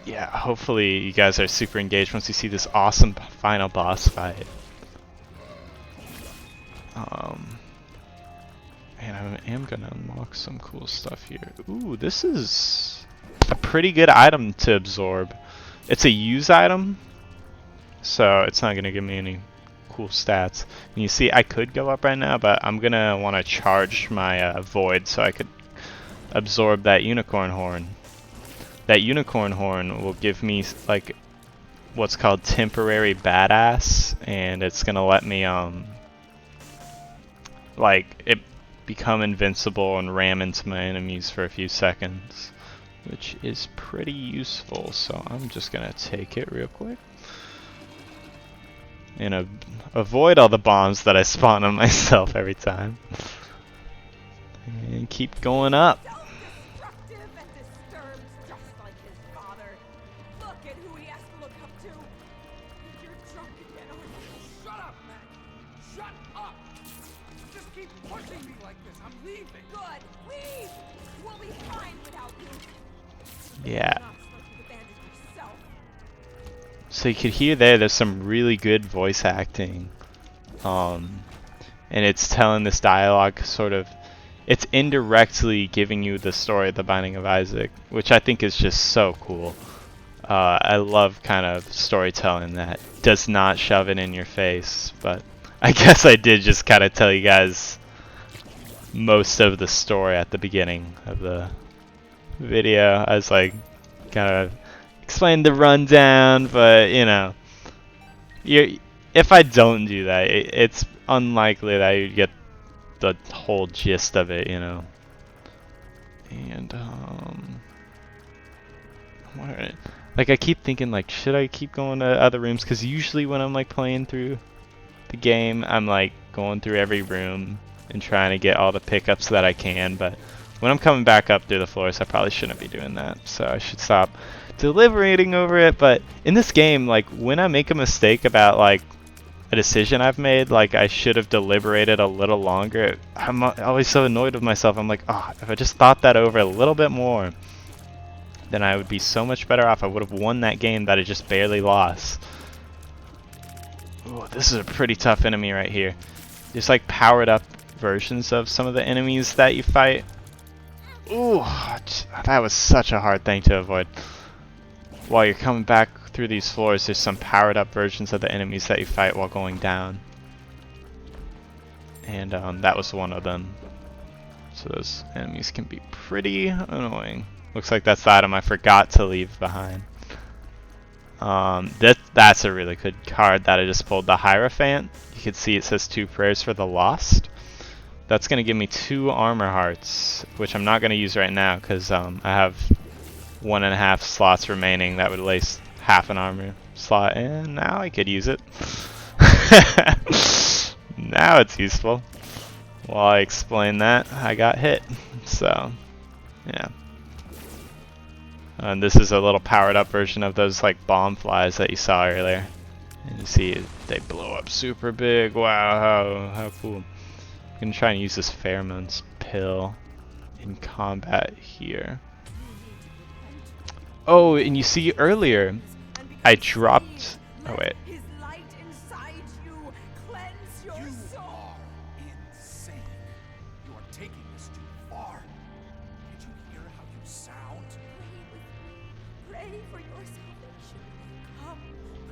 yeah, hopefully you guys are super engaged once you see this awesome final boss fight. And I am gonna unlock some cool stuff here. Ooh, this is a pretty good item to absorb. It's a use item, so it's not gonna give me any cool stats. And you see, I could go up right now, but I'm gonna want to charge my void so I could absorb that unicorn horn. That unicorn horn will give me like what's called temporary badass, and it's gonna let me like it become invincible and ram into my enemies for a few seconds, which is pretty useful. So I'm just gonna take it real quick and avoid all the bombs that I spawn on myself every time, and keep going up. Self-destructive and disturbed, just like his father. Look at who he has to look up to. You're drunk again, aren't you? Shut up, man! Shut up! Just keep pushing me like this. I'm leaving. Good. Leave. We'll be fine without you. Yeah. Not supposed to abandon yourself. So you could hear there's some really good voice acting. And it's telling this dialogue sort of, it's indirectly giving you the story of the Binding of Isaac, which I think is just so cool. I love kind of storytelling that does not shove it in your face, but I guess I did just kind of tell you guys most of the story at the beginning of the video. I was like, kind of explained the rundown, but you know, if I don't do that, it's unlikely that you get the whole gist of it, you know. And like I keep thinking, like, should I keep going to other rooms? Because usually when I'm like playing through the game, I'm like going through every room and trying to get all the pickups that I can. But when I'm coming back up through the floors, I probably shouldn't be doing that. So I should stop deliberating over it. But in this game, like when I make a mistake about like a decision I've made, like I should have deliberated a little longer, I'm always so annoyed with myself. I'm like, oh, if I just thought that over a little bit more, then I would be so much better off. I would have won that game that I just barely lost. Ooh, this is a pretty tough enemy right here. There's like powered up versions of some of the enemies that you fight. Ooh, that was such a hard thing to avoid. while you're coming back through these floors, there's some powered up versions of the enemies that you fight while going down. And that was one of them. So those enemies can be pretty annoying. Looks like that's the item I forgot to leave behind. That's a really good card that I just pulled, the Hierophant. You can see it says 2 prayers for the lost. That's going to give me 2 armor hearts, which I'm not going to use right now because I have 1.5 slots remaining. That would waste half an armor slot, and now I could use it. Now it's useful. While I explain that, I got hit. So, yeah. And this is a little powered up version of those like bomb flies that you saw earlier. And you see they blow up super big. Wow, how cool. I'm gonna try and use this pheromones pill in combat here. Oh, and you see earlier, I dropped. Oh wait. His light inside you cleanse your You soul. are insane. You are taking this too far. Did you hear how you sound? Pray with me. Pray for your salvation. Come,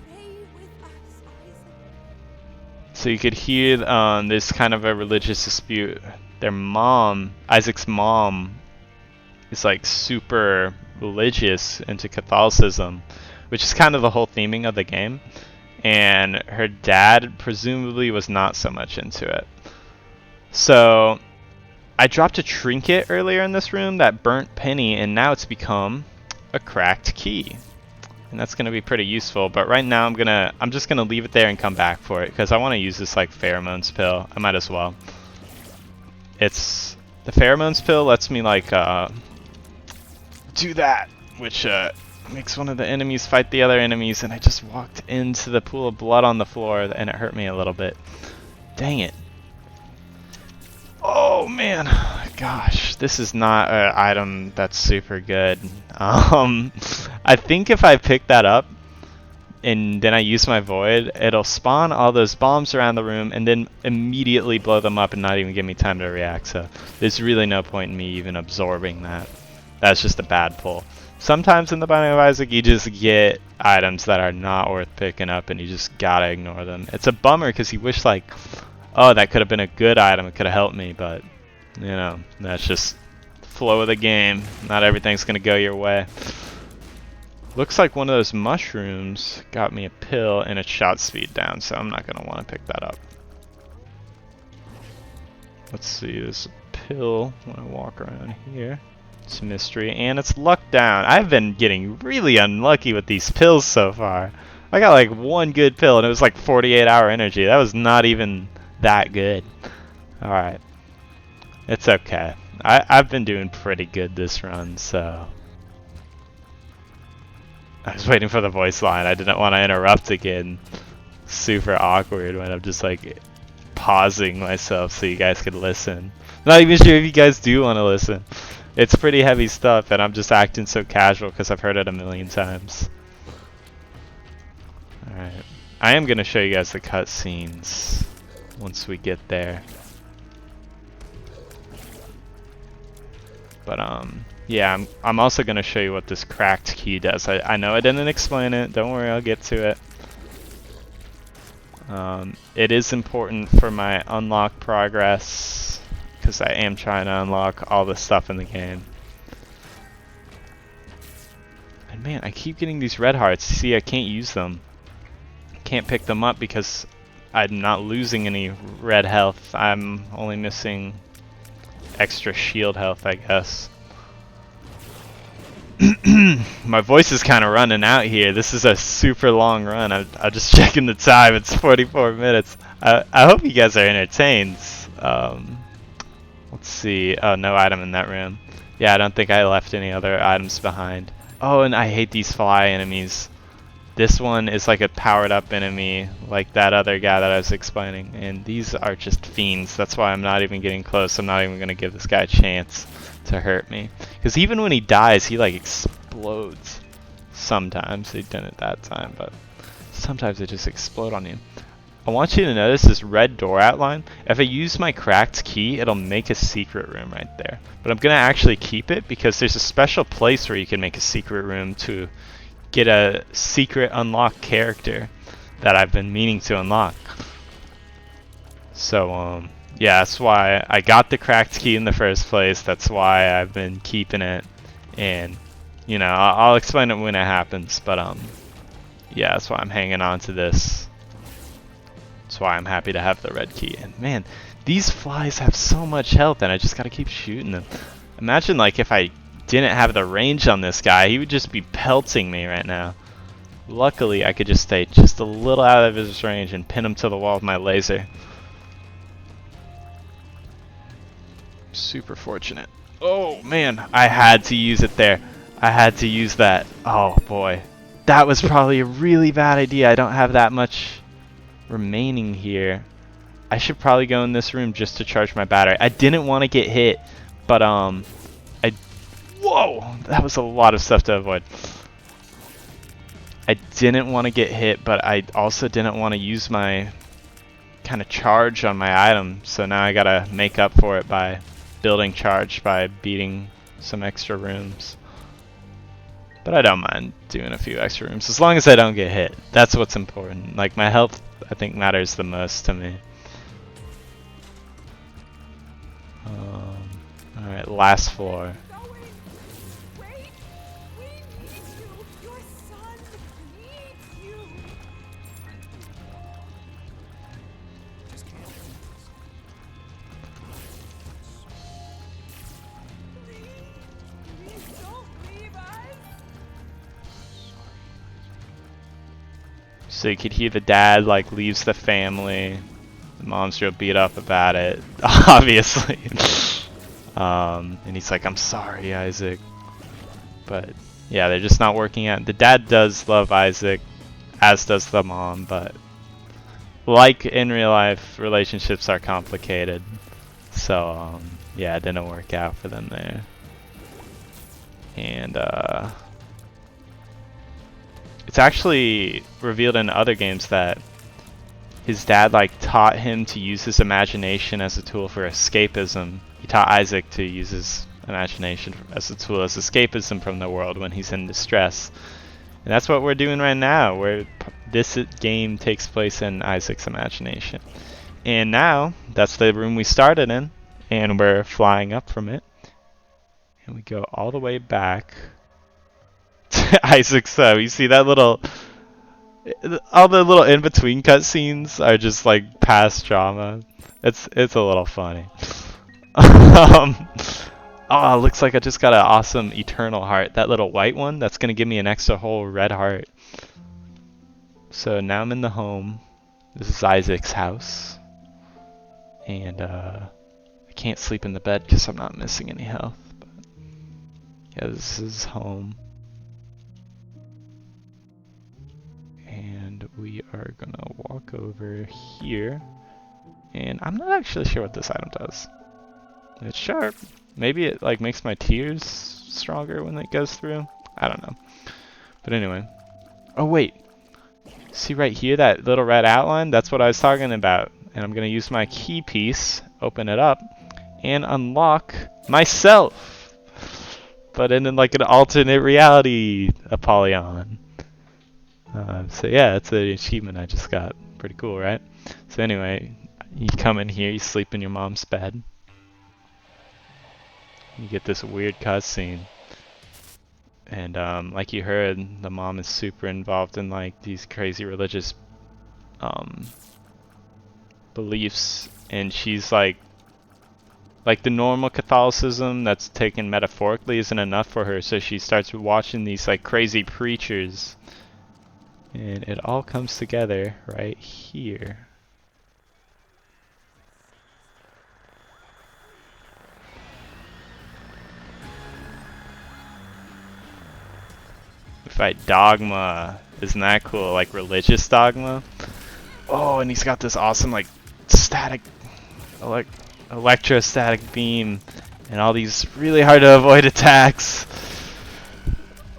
pray with us, Isaac. So you could hear there's kind of a religious dispute. Their mom, Isaac's mom, is like super religious into Catholicism, which is kind of the whole theming of the game. And her dad presumably was not so much into it. So I dropped a trinket earlier in this room, that burnt penny, and now it's become a cracked key. And that's gonna be pretty useful, but right now I'm just gonna leave it there and come back for it because I want to use this like pheromones pill. I might as well. It's the pheromones pill lets me like do that, which makes one of the enemies fight the other enemies, and I just walked into the pool of blood on the floor and it hurt me a little bit. Dang it. Oh man, gosh, this is not an item that's super good. I think if I pick that up and then I use my void, it'll spawn all those bombs around the room and then immediately blow them up and not even give me time to react. So there's really no point in me even absorbing that. That's just a bad pull. Sometimes in the Binding of Isaac, you just get items that are not worth picking up and you just gotta ignore them. It's a bummer because you wish like, oh, that could have been a good item, it could have helped me, but you know, that's just the flow of the game. Not everything's gonna go your way. Looks like one of those mushrooms got me a pill and it shot speed down, so I'm not gonna want to pick that up. Let's see, there's a pill when I walk around here. It's a mystery, and it's luck down. I've been getting really unlucky with these pills so far. I got like one good pill and it was like 48-hour energy. That was not even that good. Alright. It's okay. I've been doing pretty good this run, so... I was waiting for the voice line. I didn't want to interrupt again. Super awkward when I'm just like pausing myself so you guys could listen. Not even sure if you guys do want to listen. It's pretty heavy stuff and I'm just acting so casual because I've heard it a million times. Alright. I am going to show you guys the cutscenes once we get there. But yeah, I'm also going to show you what this cracked key does. I know I didn't explain it. Don't worry, I'll get to it. It is important for my unlock progress because I am trying to unlock all the stuff in the game. And man, I keep getting these red hearts. See, I can't use them. Can't pick them up because I'm not losing any red health. I'm only missing extra shield health, I guess. My voice is kind of running out here. This is a super long run. I'm just checking the time. It's 44 minutes. I hope you guys are entertained. Let's see. Oh, no item in that room. Yeah, I don't think I left any other items behind. Oh, and I hate these fly enemies. This one is like a powered up enemy, like that other guy that I was explaining. And these are just fiends. That's why I'm not even getting close. I'm not even going to give this guy a chance to hurt me. Because even when he dies, he like explodes. Sometimes. He didn't that time, but sometimes they just explode on you. I want you to notice this red door outline. If I use my cracked key, it'll make a secret room right there. But I'm going to actually keep it because there's a special place where you can make a secret room to get a secret unlock character that I've been meaning to unlock. So yeah, that's why I got the cracked key in the first place. That's why I've been keeping it, and you know, I'll explain it when it happens. But yeah, that's why I'm hanging on to this. That's why I'm happy to have the red key. And man, these flies have so much health, and I just gotta keep shooting them. Imagine like if I didn't have the range on this guy, he would just be pelting me right now. Luckily, I could just stay just a little out of his range and pin him to the wall with my laser. Super fortunate. Oh man, I had to use it there. I had to use that. Oh boy. That was probably a really bad idea. I don't have that much remaining here. I should probably go in this room just to charge my battery. I didn't want to get hit, but whoa! That was a lot of stuff to avoid. I didn't want to get hit, but I also didn't want to use my kind of charge on my item, so now I gotta make up for it by building charge by beating some extra rooms. But I don't mind doing a few extra rooms as long as I don't get hit. That's what's important. Like my health, I think, matters the most to me. Alright, last floor. Wait! We need you! Your son needs you! Just can't do this. Please don't leave us! So you could hear the dad like leaves the family. The mom's real beat up about it, obviously. And he's like, "I'm sorry, Isaac." But yeah, they're just not working out. The dad does love Isaac, as does the mom, but like in real life, relationships are complicated. So yeah, it didn't work out for them there. And it's actually revealed in other games that his dad like taught him to use his imagination as a tool for escapism. He taught Isaac to use his imagination as a tool as escapism from the world when he's in distress. And that's what we're doing right now, where this game takes place in Isaac's imagination. And now, that's the room we started in, and we're flying up from it. And we go all the way back to Isaac's cell. You see that little... all the little in-between cutscenes are just like past drama. It's a little funny. Oh, looks like I just got an awesome eternal heart. That little white one, that's gonna give me an extra whole red heart. So now I'm in the home. This is Isaac's house. And I can't sleep in the bed because I'm not missing any health. But yeah, this is home. And we are gonna walk over here. And I'm not actually sure what this item does. It's sharp. Maybe it like makes my tears stronger when it goes through. I don't know. But anyway. Oh wait. See right here, that little red outline? That's what I was talking about. And I'm gonna use my key piece, open it up, and unlock myself. But in like an alternate reality Apollyon. So yeah, it's an achievement I just got. Pretty cool, right? So anyway, you come in here, you sleep in your mom's bed. You get this weird cutscene. And like you heard, the mom is super involved in like these crazy religious beliefs, and she's like the normal Catholicism that's taken metaphorically isn't enough for her, so she starts watching these like crazy preachers. And it all comes together right here. We fight Dogma. Isn't that cool? Like religious Dogma. Oh, and he's got this awesome like static, electrostatic beam, and all these really hard to avoid attacks.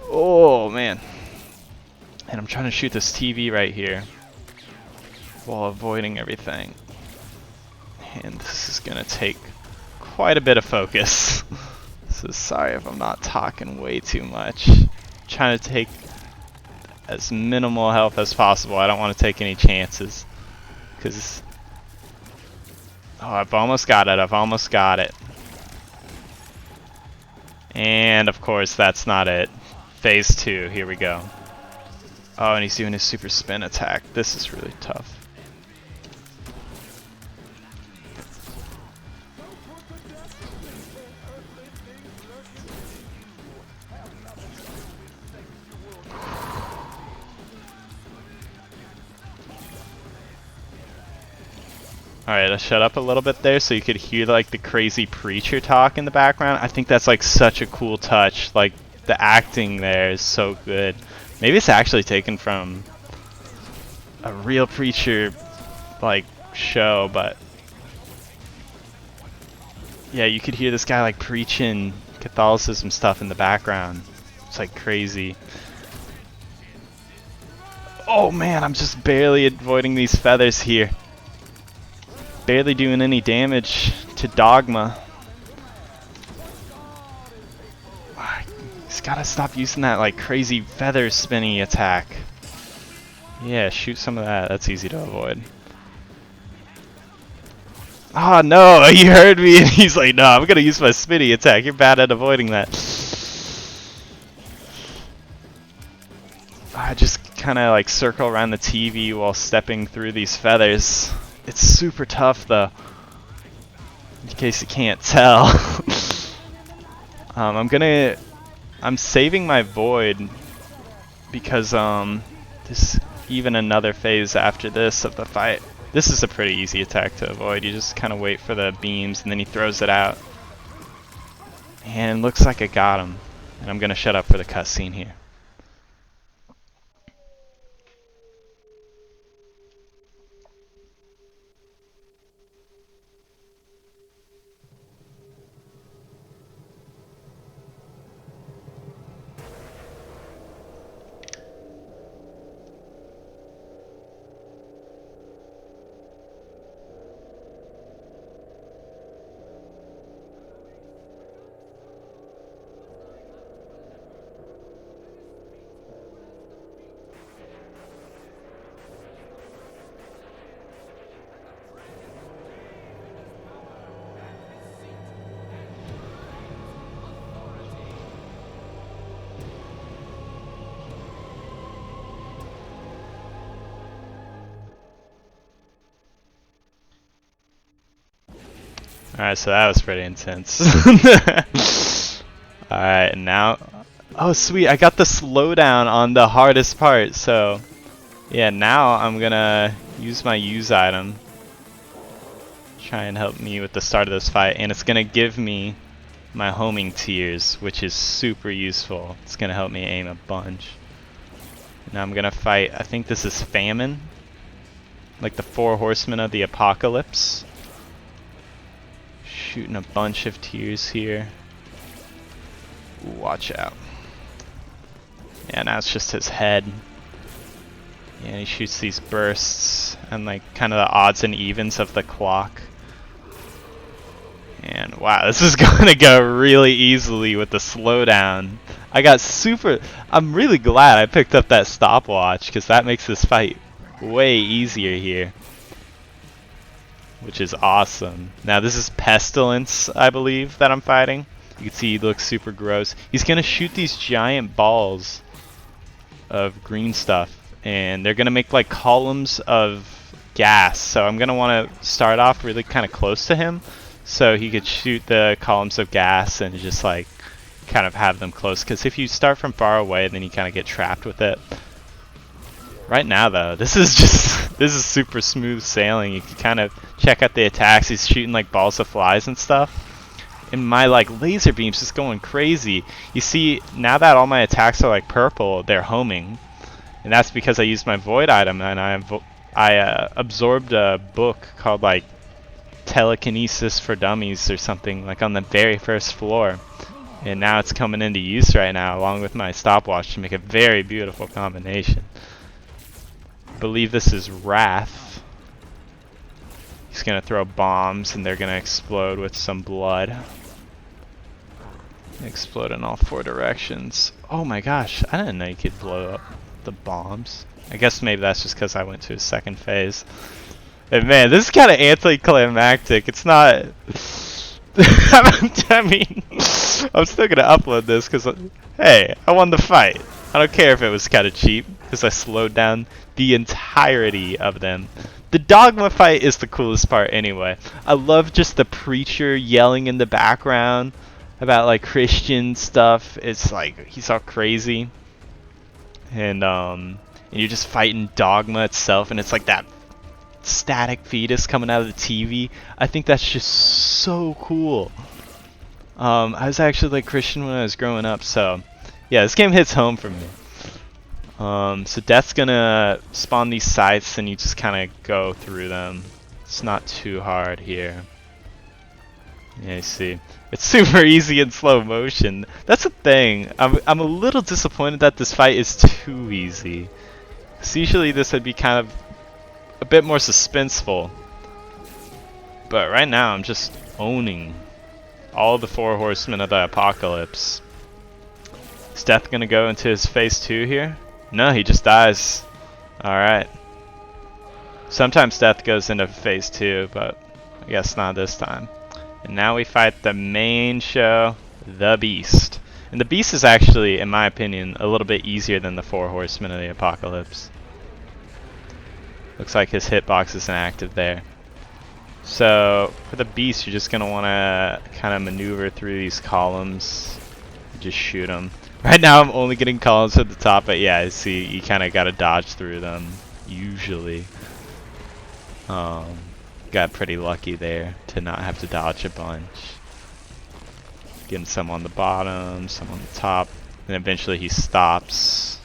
Oh man. And I'm trying to shoot this TV right here while avoiding everything. And this is gonna take quite a bit of focus. So sorry if I'm not talking way too much. I'm trying to take as minimal health as possible. I don't want to take any chances. Because... oh, I've almost got it. I've almost got it. And of course, that's not it. Phase 2. Here we go. Oh, and he's doing his super spin attack. This is really tough. Alright, let's shut up a little bit there so you could hear like the crazy preacher talk in the background. I think that's like such a cool touch. Like the acting there is so good. Maybe it's actually taken from a real preacher like show, but yeah, you could hear this guy like preaching Catholicism stuff in the background. It's like crazy. Oh man, I'm just barely avoiding these feathers here. Barely doing any damage to Dogma. He's gotta stop using that like crazy feather spinny attack. Yeah, shoot some of that. That's easy to avoid. Oh no, he heard me and he's like, no, I'm gonna use my spinny attack. You're bad at avoiding that. I just kind of like circle around the TV while stepping through these feathers. It's super tough though, in case you can't tell. I'm saving my void because there's even another phase after this of the fight. This is a pretty easy attack to avoid. You just kind of wait for the beams and then he throws it out. And looks like I got him. And I'm gonna shut up for the cutscene here. Alright, so that was pretty intense. Alright, now... oh sweet, I got the slowdown on the hardest part, so... yeah, now I'm gonna use my use item. Try and help me with the start of this fight, and it's gonna give me my homing tears, which is super useful. It's gonna help me aim a bunch. Now I'm gonna fight, I think this is Famine. Like the 4 horsemen of the apocalypse. Shooting a bunch of tears here. Ooh, watch out. Yeah, now it's just his head. Yeah, he shoots these bursts and like kind of the odds and evens of the clock. And wow, this is gonna go really easily with the slowdown. I got super... I'm really glad I picked up that stopwatch because that makes this fight way easier here. Which is awesome. Now this is Pestilence, I believe, that I'm fighting. You can see he looks super gross. He's gonna shoot these giant balls of green stuff, and they're gonna make like columns of gas. So I'm gonna want to start off really kind of close to him, so he could shoot the columns of gas and just like kind of have them close. Because if you start from far away, then you kind of get trapped with it. Right now though, this is super smooth sailing. You can kind of check out the attacks. He's shooting like balls of flies and stuff. And my like laser beam's just going crazy. You see, now that all my attacks are like purple, they're homing. And that's because I used my void item and I absorbed a book called like Telekinesis for Dummies or something, like on the very first floor. And now it's coming into use right now along with my stopwatch to make a very beautiful combination. I believe this is Wrath. He's gonna throw bombs and they're gonna explode with some blood. Explode in all 4 directions. Oh my gosh, I didn't know you could blow up the bombs. I guess maybe that's just because I went to a second phase. And man, this is kind of anticlimactic. It's not. I mean, I'm still gonna upload this because, hey, I won the fight. I don't care if it was kind of cheap because I slowed down the entirety of them. The dogma fight is the coolest part anyway. I love just the preacher yelling in the background about like Christian stuff. It's like he's all crazy. And you're just fighting dogma itself, and it's like that static fetus coming out of the TV. I think that's just so cool. I was actually like Christian when I was growing up, so yeah, this game hits home for me. So death's gonna spawn these sites, and you just kind of go through them. It's not too hard here. Yeah, you see, it's super easy in slow motion. That's the thing. I'm a little disappointed that this fight is too easy. 'Cause usually this would be kind of a bit more suspenseful. But right now I'm just owning all the 4 horsemen of the apocalypse. Is Death gonna go into his phase 2 here? No, he just dies. Alright. Sometimes Death goes into phase 2, but I guess not this time. And now we fight the main show, the Beast. And the Beast is actually, in my opinion, a little bit easier than the 4 horsemen of the apocalypse. Looks like his hitbox isn't active there. So for the Beast, you're just gonna want to kind of maneuver through these columns, just shoot them. Right now I'm only getting columns at the top, but yeah, I see you kind of got to dodge through them usually. Got pretty lucky there to not have to dodge a bunch. Getting some on the bottom, some on the top, and eventually he stops.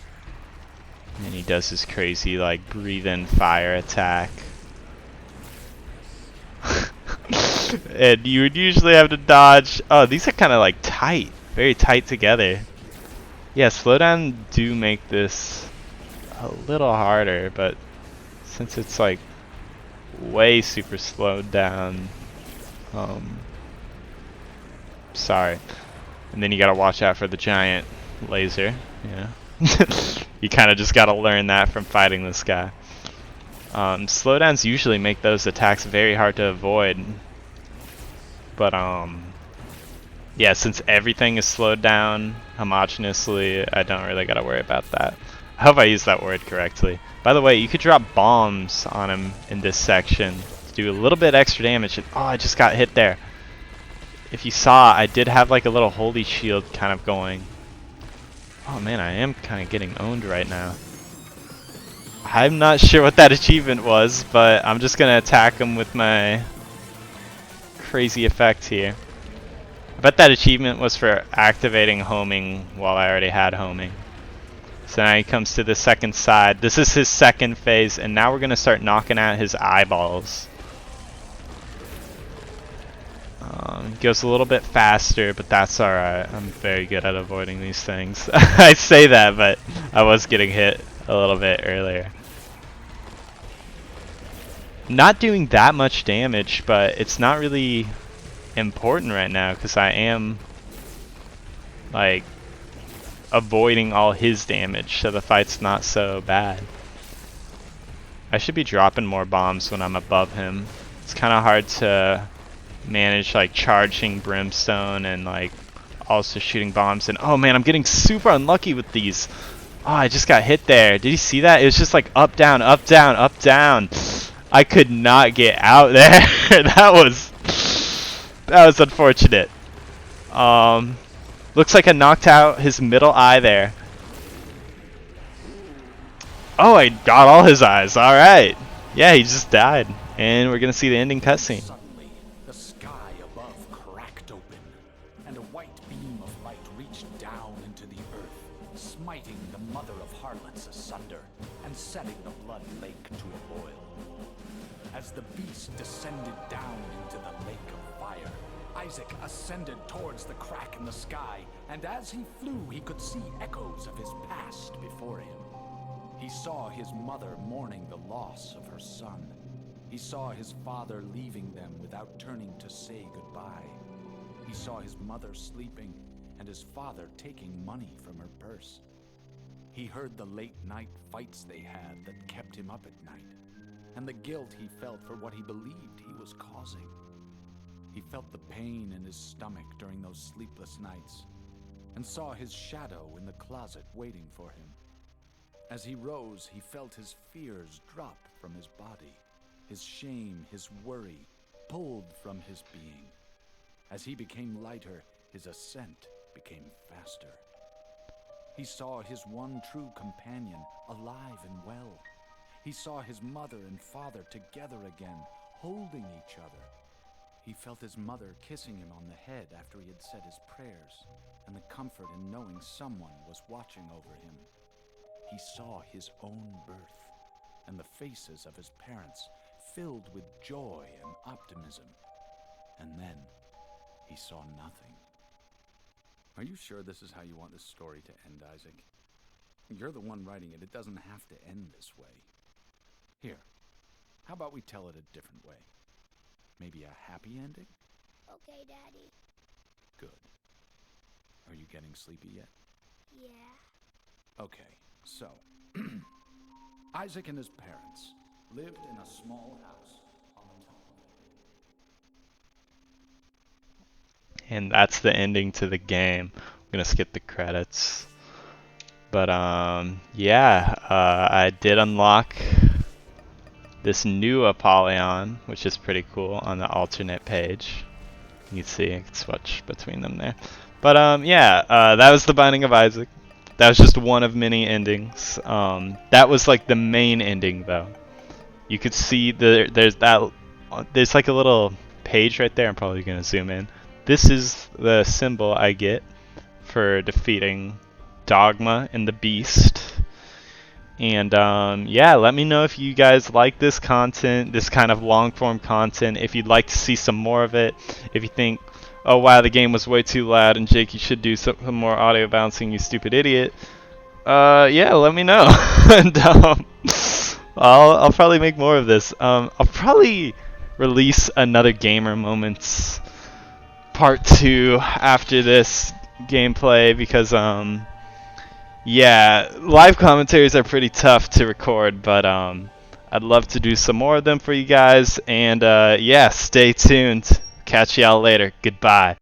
And he does his crazy like breathe in fire attack. And you would usually have to dodge. Oh, these are kind of like tight, very tight together. Yeah, slowdown do make this a little harder, but since it's like way super slowed down, sorry. And then you gotta watch out for the giant laser, you know. You kind of just gotta learn that from fighting this guy. Slowdowns usually make those attacks very hard to avoid, but yeah, since everything is slowed down homogeneously, I don't really gotta worry about that. I hope I used that word correctly. By the way, you could drop bombs on him in this section to do a little bit extra damage. And, oh, I just got hit there. If you saw, I did have like a little holy shield kind of going. Oh man, I am kind of getting owned right now. I'm not sure what that achievement was, but I'm just gonna attack him with my crazy effect here. I bet that achievement was for activating homing while I already had homing. So now he comes to the second side. This is his second phase, and now we're gonna start knocking out his eyeballs. He goes a little bit faster, but that's alright. I'm very good at avoiding these things. I say that, but I was getting hit a little bit earlier. Not doing that much damage, but it's not really important right now because I am like avoiding all his damage, so the fight's not so bad. I should be dropping more bombs when I'm above him. It's kind of hard to manage like charging brimstone and like also shooting bombs, and oh man, I'm getting super unlucky with these. Oh, I just got hit there. Did you see that? It was just like up, down, up, down, up, down. I could not get out there. that was unfortunate. Looks like I knocked out his middle eye there. Oh, I got all his eyes. All right. Yeah, he just died, and we're gonna see the ending cutscene. Suddenly, the sky above cracked open, and a white beam of light reached down into the earth, smiting the mother of harlots asunder, and setting the blood lake to a boil. As the beast descended down into the lake of fire, Isaac ascended towards the crack in the sky, and as he flew, he could see echoes of his past before him. He saw his mother mourning the loss of her son. He saw his father leaving them without turning to say goodbye. He saw his mother sleeping and his father taking money from her purse. He heard the late-night fights they had that kept him up at night, and the guilt he felt for what he believed he was causing. He felt the pain in his stomach during those sleepless nights, and saw his shadow in the closet waiting for him. As he rose, he felt his fears drop from his body, his shame, his worry, pulled from his being. As he became lighter, his ascent became faster. He saw his one true companion alive and well. He saw his mother and father together again, holding each other. He felt his mother kissing him on the head after he had said his prayers, and the comfort in knowing someone was watching over him. He saw his own birth, and the faces of his parents filled with joy and optimism. And then he saw nothing. Are you sure this is how you want this story to end, Isaac? You're the one writing it. It doesn't have to end this way. Here, how about we tell it a different way? Maybe a happy ending? Okay, Daddy. Good. Are you getting sleepy yet? Yeah. Okay, so Isaac and his parents lived in a small house on the top of a hill. And that's the ending to the game. I'm gonna skip the credits. But yeah, I did unlock this new Apollyon, which is pretty cool on the alternate page. You can see I can switch between them there. But yeah, that was the Binding of Isaac. That was just one of many endings. That was like the main ending though. You could see there's like a little page right there. I'm probably gonna zoom in. This is the symbol I get for defeating Dogma and the Beast. And yeah, let me know if you guys like this content, this kind of long form content, if you'd like to see some more of it. If you think, oh wow, the game was way too loud and Jake, you should do some more audio bouncing, you stupid idiot. Yeah, let me know. And I'll probably make more of this. I'll probably release another Gamer Moments part 2 after this gameplay because yeah, live commentaries are pretty tough to record, but I'd love to do some more of them for you guys. And yeah, stay tuned. Catch y'all later. Goodbye.